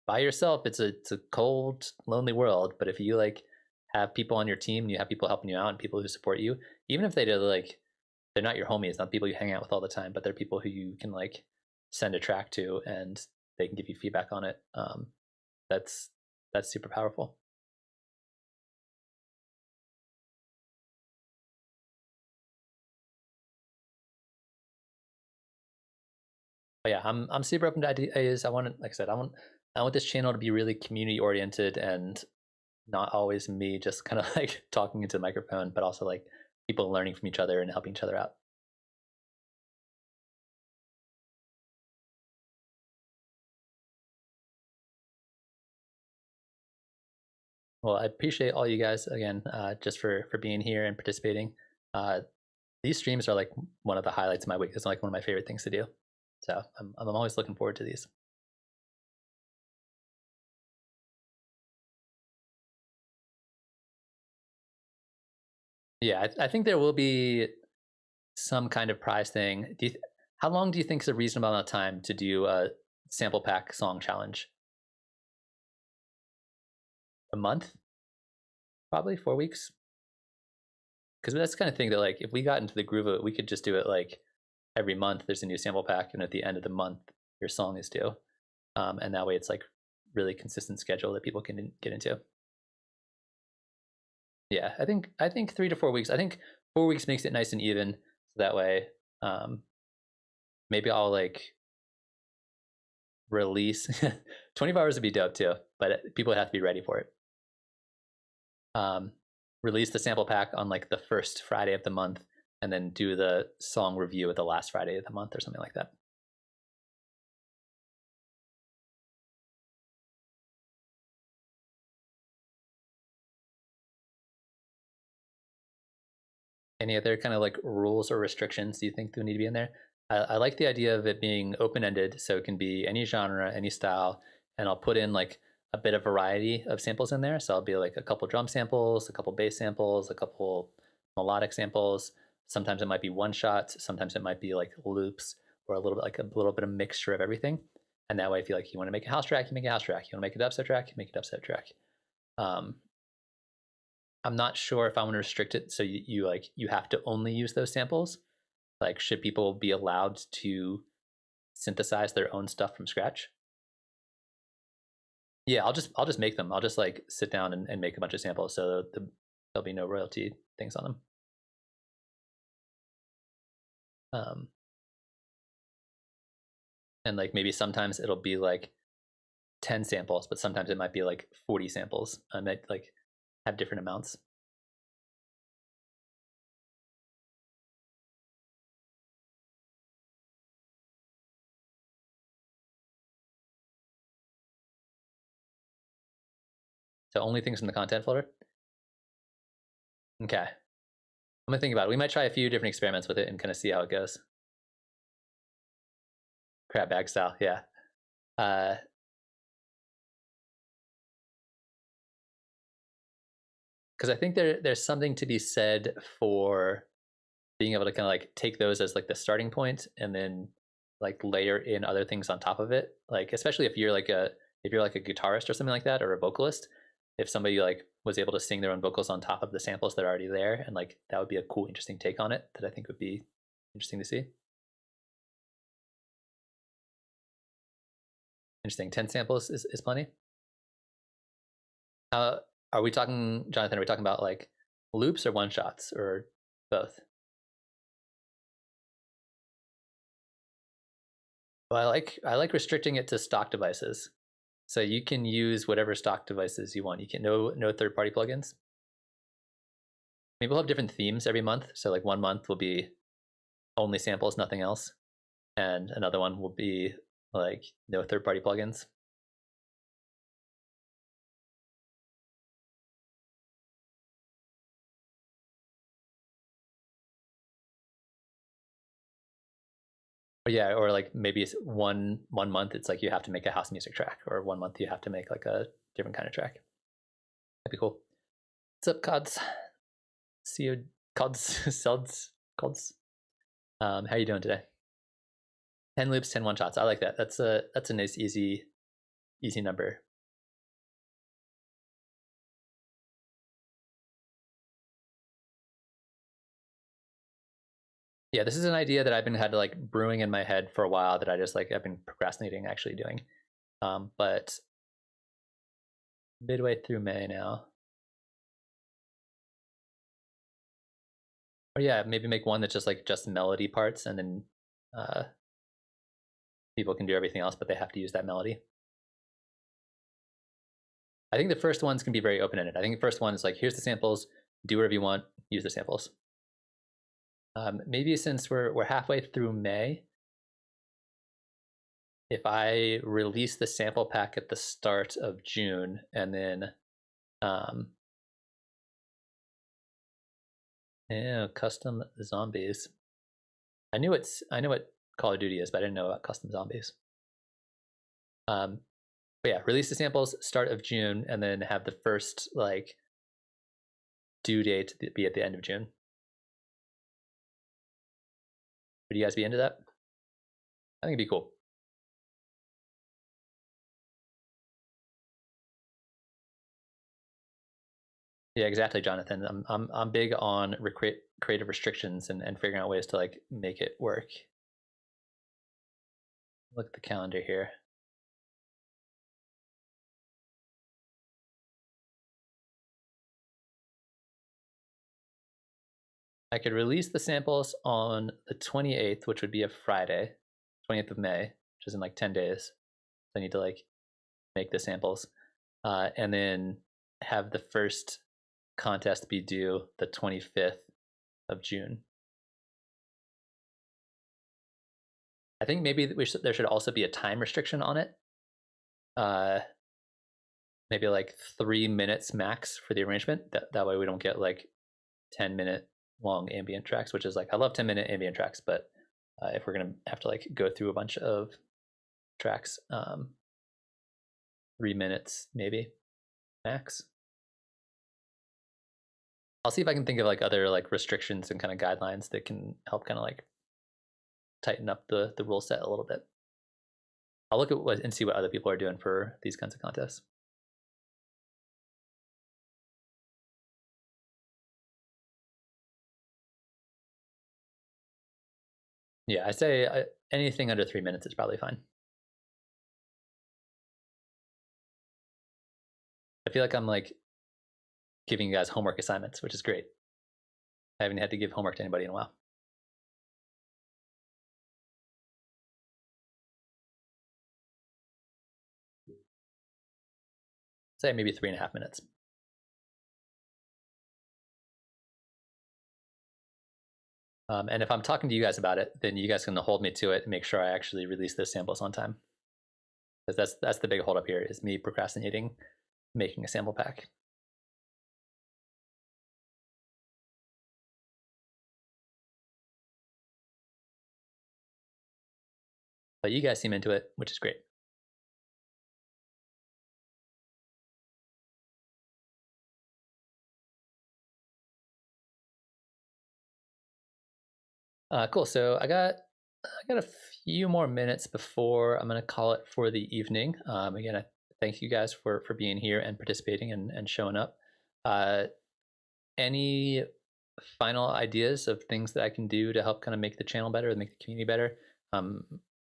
by yourself, it's a cold, lonely world. But if you like have people on your team and you have people helping you out and people who support you, even if they're not your homies, not people you hang out with all the time, but they're people who you can like send a track to and they can give you feedback on it. That's that's super powerful. But yeah, I'm super open to ideas. Like I said, I want this channel to be really community oriented and not always me just kind of like talking into the microphone, but also like people learning from each other and helping each other out. Well, I appreciate all you guys again, just for being here and participating. Uh, these streams are like one of the highlights of my week. It's like one of my favorite things to do. So I'm always looking forward to these. Yeah, I think there will be some kind of prize thing. How long do you think is a reasonable amount of time to do a sample pack song challenge? A month? Probably 4 weeks? Because that's the kind of thing that like if we got into the groove of it, we could just do it like every month there's a new sample pack, and at the end of the month your song is due. And that way it's like really consistent schedule that people can get into. Yeah, I think 3 to 4 weeks. I think 4 weeks makes it nice and even. So that way, um, maybe I'll like release 24 hours would be dope too, but people have to be ready for it. Um, Release the sample pack on like the first Friday of the month, and then do the song review at the last Friday of the month or something like that. Any other kind of like rules or restrictions do you think do need to be in there? I like the idea of it being open ended, so it can be any genre, any style, and I'll put in like a bit of variety of samples in there. So I'll be like a couple drum samples, a couple bass samples, a couple melodic samples. Sometimes it might be one shots, sometimes it might be like loops, or a little bit of mixture of everything. And that way, if you like, you want to make a house track, you make a house track. You want to make a dubstep track, you make a dubstep track. Um, I'm not sure if I want to restrict it so you have to only use those samples. Like, should people be allowed to synthesize their own stuff from scratch? Yeah, I'll just make them. I'll just like sit down and make a bunch of samples, so there'll be no royalty things on them. Um, and like maybe sometimes it'll be like 10 samples, but sometimes it might be like 40 samples. I might like have different amounts. So only things from the content folder. Okay, I'm gonna think about it. We might try a few different experiments with it and kind of see how it goes. Crap bag style, yeah. Uh, because I think there's something to be said for being able to kind of like take those as like the starting point and then like layer in other things on top of it. Like especially if you're like a guitarist or something like that, or a vocalist, if somebody like was able to sing their own vocals on top of the samples that are already there, and like that would be a cool, interesting take on it that I think would be interesting to see. Interesting. 10 samples is plenty. Uh, are we talking, Jonathan? Are we talking about like loops or one shots or both? Well, I like restricting it to stock devices. So you can use whatever stock devices you want. You can no third-party plugins. Maybe we'll have different themes every month. So like 1 month will be only samples, nothing else, and another one will be like no third-party plugins. Or yeah, or like maybe it's one month it's like you have to make a house music track, or 1 month you have to make like a different kind of track. That'd be cool. What's up, Cods? CO Cods Suds Cods. How you doing today? 10 loops, 10 one-shots. I like that. That's a nice easy number. Yeah, this is an idea that I've been had like brewing in my head for a while that I just like I've been procrastinating actually doing. But midway through May now. Or yeah, maybe make one that's just like just melody parts, and then people can do everything else, but they have to use that melody. I think the first ones can be very open-ended. I think the first one is like, here's the samples, do whatever you want, use the samples. Maybe since we're halfway through May, if I release the sample pack at the start of June, and then custom zombies. I knew what Call of Duty is, but I didn't know about custom zombies. But yeah, release the samples start of June, and then have the first like due date be at the end of June. Would you guys be into that? I think it'd be cool. Yeah, exactly, Jonathan. I'm big on creative restrictions and figuring out ways to like make it work. Look at the calendar here. I could release the samples on the 28th, which would be a Friday, 20th of May, which is in like 10 days. So I need to like make the samples, and then have the first contest be due the 25th of June. I think maybe there should also be a time restriction on it. Maybe like 3 minutes max for the arrangement. That way we don't get like 10-minute long ambient tracks, which is like, I love 10-minute ambient tracks, but if we're gonna have to like go through a bunch of tracks, 3 minutes maybe max. I'll see if I can think of like other like restrictions and kind of guidelines that can help kind of like tighten up the rule set a little bit. I'll look at what and see what other people are doing for these kinds of contests. Yeah, I say anything under 3 minutes is probably fine. I feel like I'm like giving you guys homework assignments, which is great. I haven't had to give homework to anybody in a while. Say maybe 3.5 minutes. And if I'm talking to you guys about it, then you guys can hold me to it and make sure I actually release those samples on time. Because that's the big holdup here, is me procrastinating making a sample pack. But you guys seem into it, which is great. Cool. So I got a few more minutes before I'm going to call it for the evening. Again, I thank you guys for being here and participating and showing up. Any final ideas of things that I can do to help kind of make the channel better, make the community better,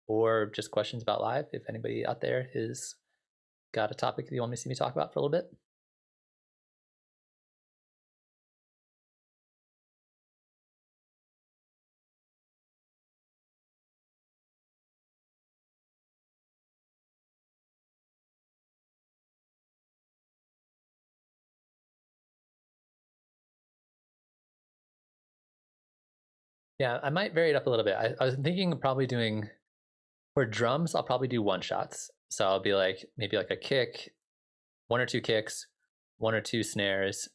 or just questions about live? If anybody out there has got a topic that you want me to see me talk about for a little bit. Yeah, I might vary it up a little bit. I was thinking of probably doing, for drums, I'll probably do one shots. So I'll be like, maybe like a kick, one or two kicks, one or two snares,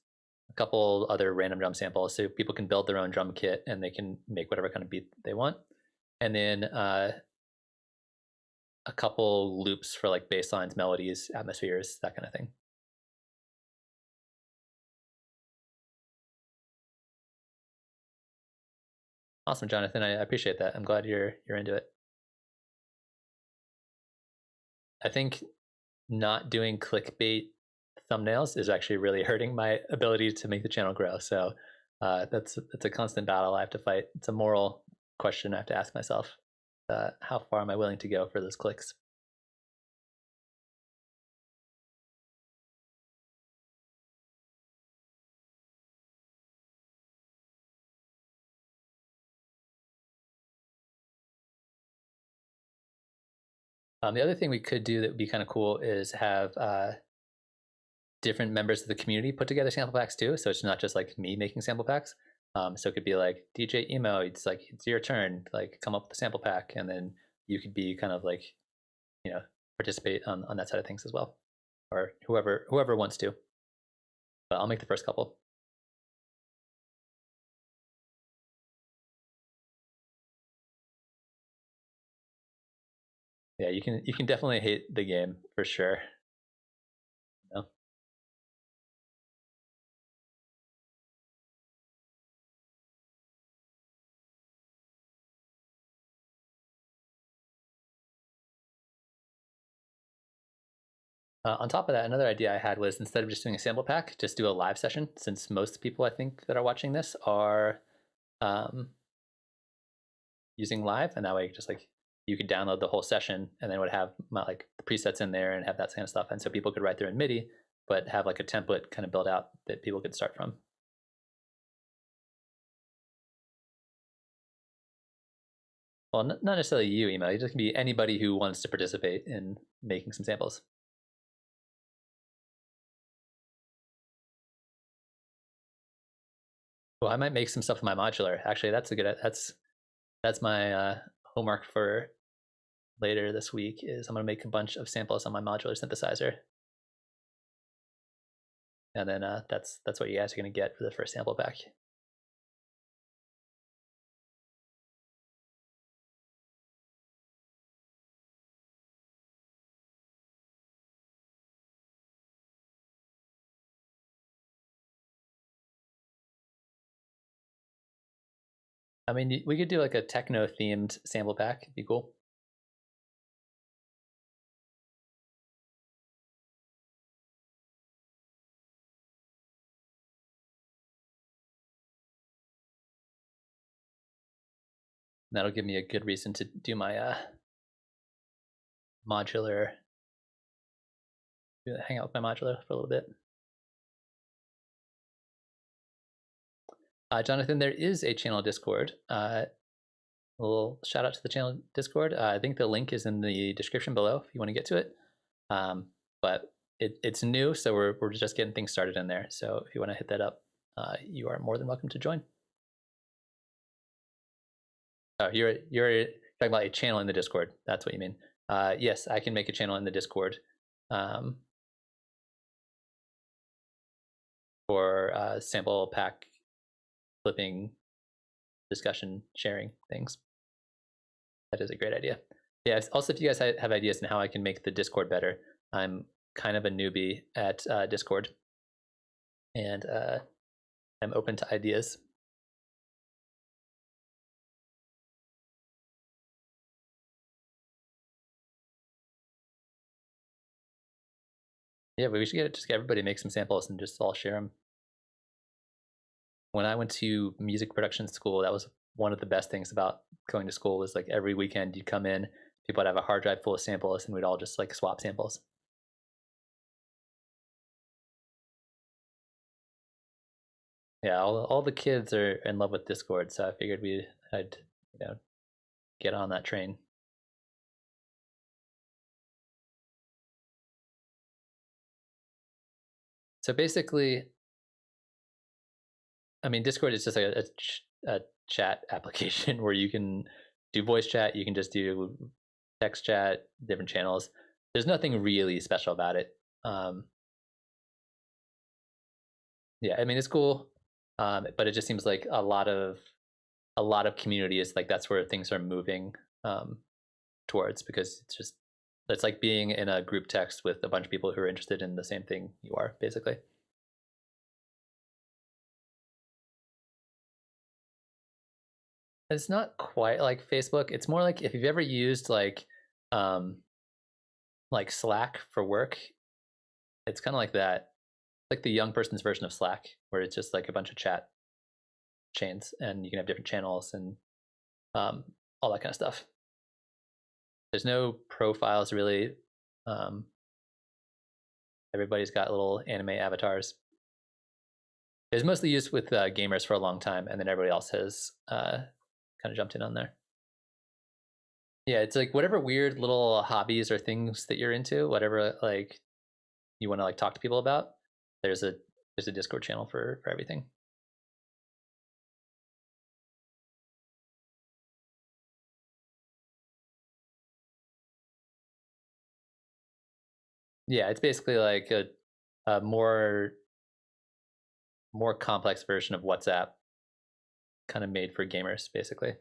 a couple other random drum samples, so people can build their own drum kit and they can make whatever kind of beat they want. And then a couple loops for like bass lines, melodies, atmospheres, that kind of thing. Awesome, Jonathan. I appreciate that. I'm glad you're into it. I think not doing clickbait thumbnails is actually really hurting my ability to make the channel grow. So that's a constant battle I have to fight. It's a moral question I have to ask myself. How far am I willing to go for those clicks? The other thing we could do that would be kind of cool is have different members of the community put together sample packs too. So it's not just like me making sample packs. So it could be like DJ Emo, it's like it's your turn, like come up with a sample pack, and then you could be kind of like, you know, participate on that side of things as well, or whoever wants to. But I'll make the first couple. Yeah, you can definitely hate the game for sure. You know? On top of that, another idea I had was instead of just doing a sample pack, just do a live session. Since most people I think that are watching this are um, using live, and that way just like you could download the whole session and then would have like the presets in there and have that kind of stuff, and so people could write their own MIDI, but have like a template kind of built out that people could start from. Well, not necessarily you, email. It just can be anybody who wants to participate in making some samples. Well, I might make some stuff with my modular. Actually, that's my homework for later this week. Is I'm gonna make a bunch of samples on my modular synthesizer, and then that's what you guys are gonna get for the first sample pack. I mean, we could do like a techno themed sample pack. It'd be cool. That'll give me a good reason to do my modular, hang out with my modular for a little bit. Jonathan, there is a channel Discord. A little shout out to the channel Discord. I think the link is in the description below if you want to get to it. But it's new, so we're just getting things started in there. So if you want to hit that up, you are more than welcome to join. Oh, you're talking about a channel in the Discord. That's what you mean. Yes, I can make a channel in the Discord for sample pack flipping, discussion, sharing things. That is a great idea. Yeah. Also, if you guys have ideas on how I can make the Discord better, I'm kind of a newbie at Discord, and I'm open to ideas. Yeah, but we should just get everybody make some samples and just all share them. When I went to music production school, that was one of the best things about going to school, was like every weekend you'd come in, people would have a hard drive full of samples, and we'd all just like swap samples. Yeah, all the kids are in love with Discord, so I figured I'd get on that train. So basically, I mean, Discord is just like a chat application where you can do voice chat, you can just do text chat, different channels. There's nothing really special about it. Yeah, I mean it's cool, but it just seems like a lot of community is like that's where things are moving um, towards, because it's like being in a group text with a bunch of people who are interested in the same thing you are, basically. It's not quite like Facebook. It's more like if you've ever used um, like Slack for work, it's kind of like that, like the young person's version of Slack, where it's just like a bunch of chat chains, and you can have different channels and um, all that kind of stuff. There's no profiles really. Um, Everybody's got little anime avatars. It was mostly used with gamers for a long time, and then everybody else has kind of jumped in on there. Yeah, it's like whatever weird little hobbies or things that you're into, whatever like you want to like talk to people about. There's a Discord channel for everything. Yeah, it's basically like a more complex version of WhatsApp, kind of made for gamers, basically.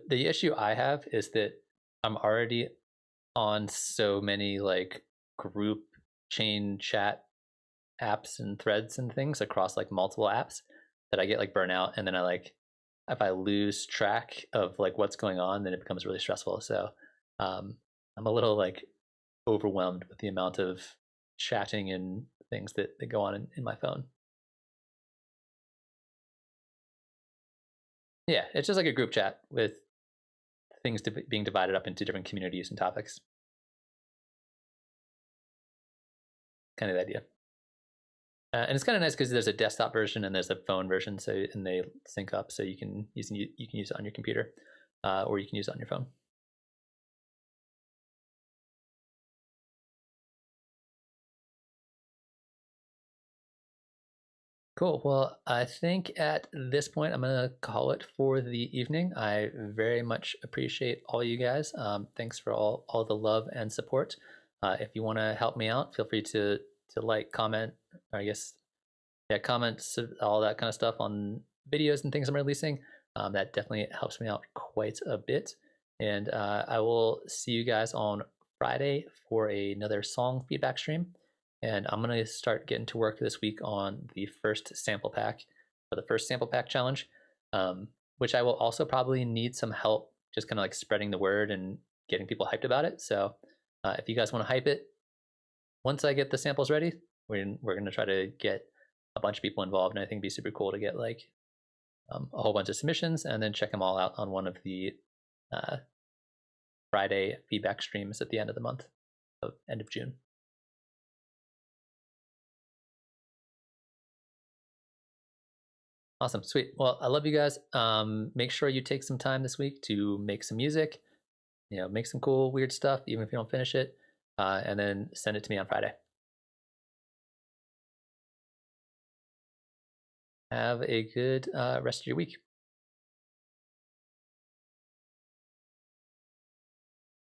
The issue I have is that I'm already on so many like group chain chat apps and threads and things across like multiple apps that I get like burnout, and then I like if I lose track of like what's going on, then it becomes really stressful. So I'm a little like overwhelmed with the amount of chatting and things that go on in my phone. Yeah, it's just like a group chat with things being divided up into different communities and topics. Kind of the idea. And it's kind of nice because there's a desktop version and there's a phone version, so and they sync up, so you can use it on your computer, or you can use it on your phone. Cool. Well, I think at this point I'm gonna call it for the evening. I very much appreciate all you guys. Thanks for all the love and support. If you want to help me out, feel free to like, comment, or I guess yeah, comments, all that kind of stuff on videos and things I'm releasing. That definitely helps me out quite a bit. And I will see you guys on Friday for another song feedback stream. And I'm going to start getting to work this week on the first sample pack, for the first sample pack challenge, which I will also probably need some help just kind of like spreading the word and getting people hyped about it. So if you guys want to hype it, once I get the samples ready, we're going to try to get a bunch of people involved, and I think it'd be super cool to get like a whole bunch of submissions and then check them all out on one of the uh, Friday feedback streams at the end of the month, end of June. Awesome, sweet. Well, I love you guys. Make sure you take some time this week to make some music, make some cool, weird stuff, even if you don't finish it, and then send it to me on Friday. Have a good rest of your week.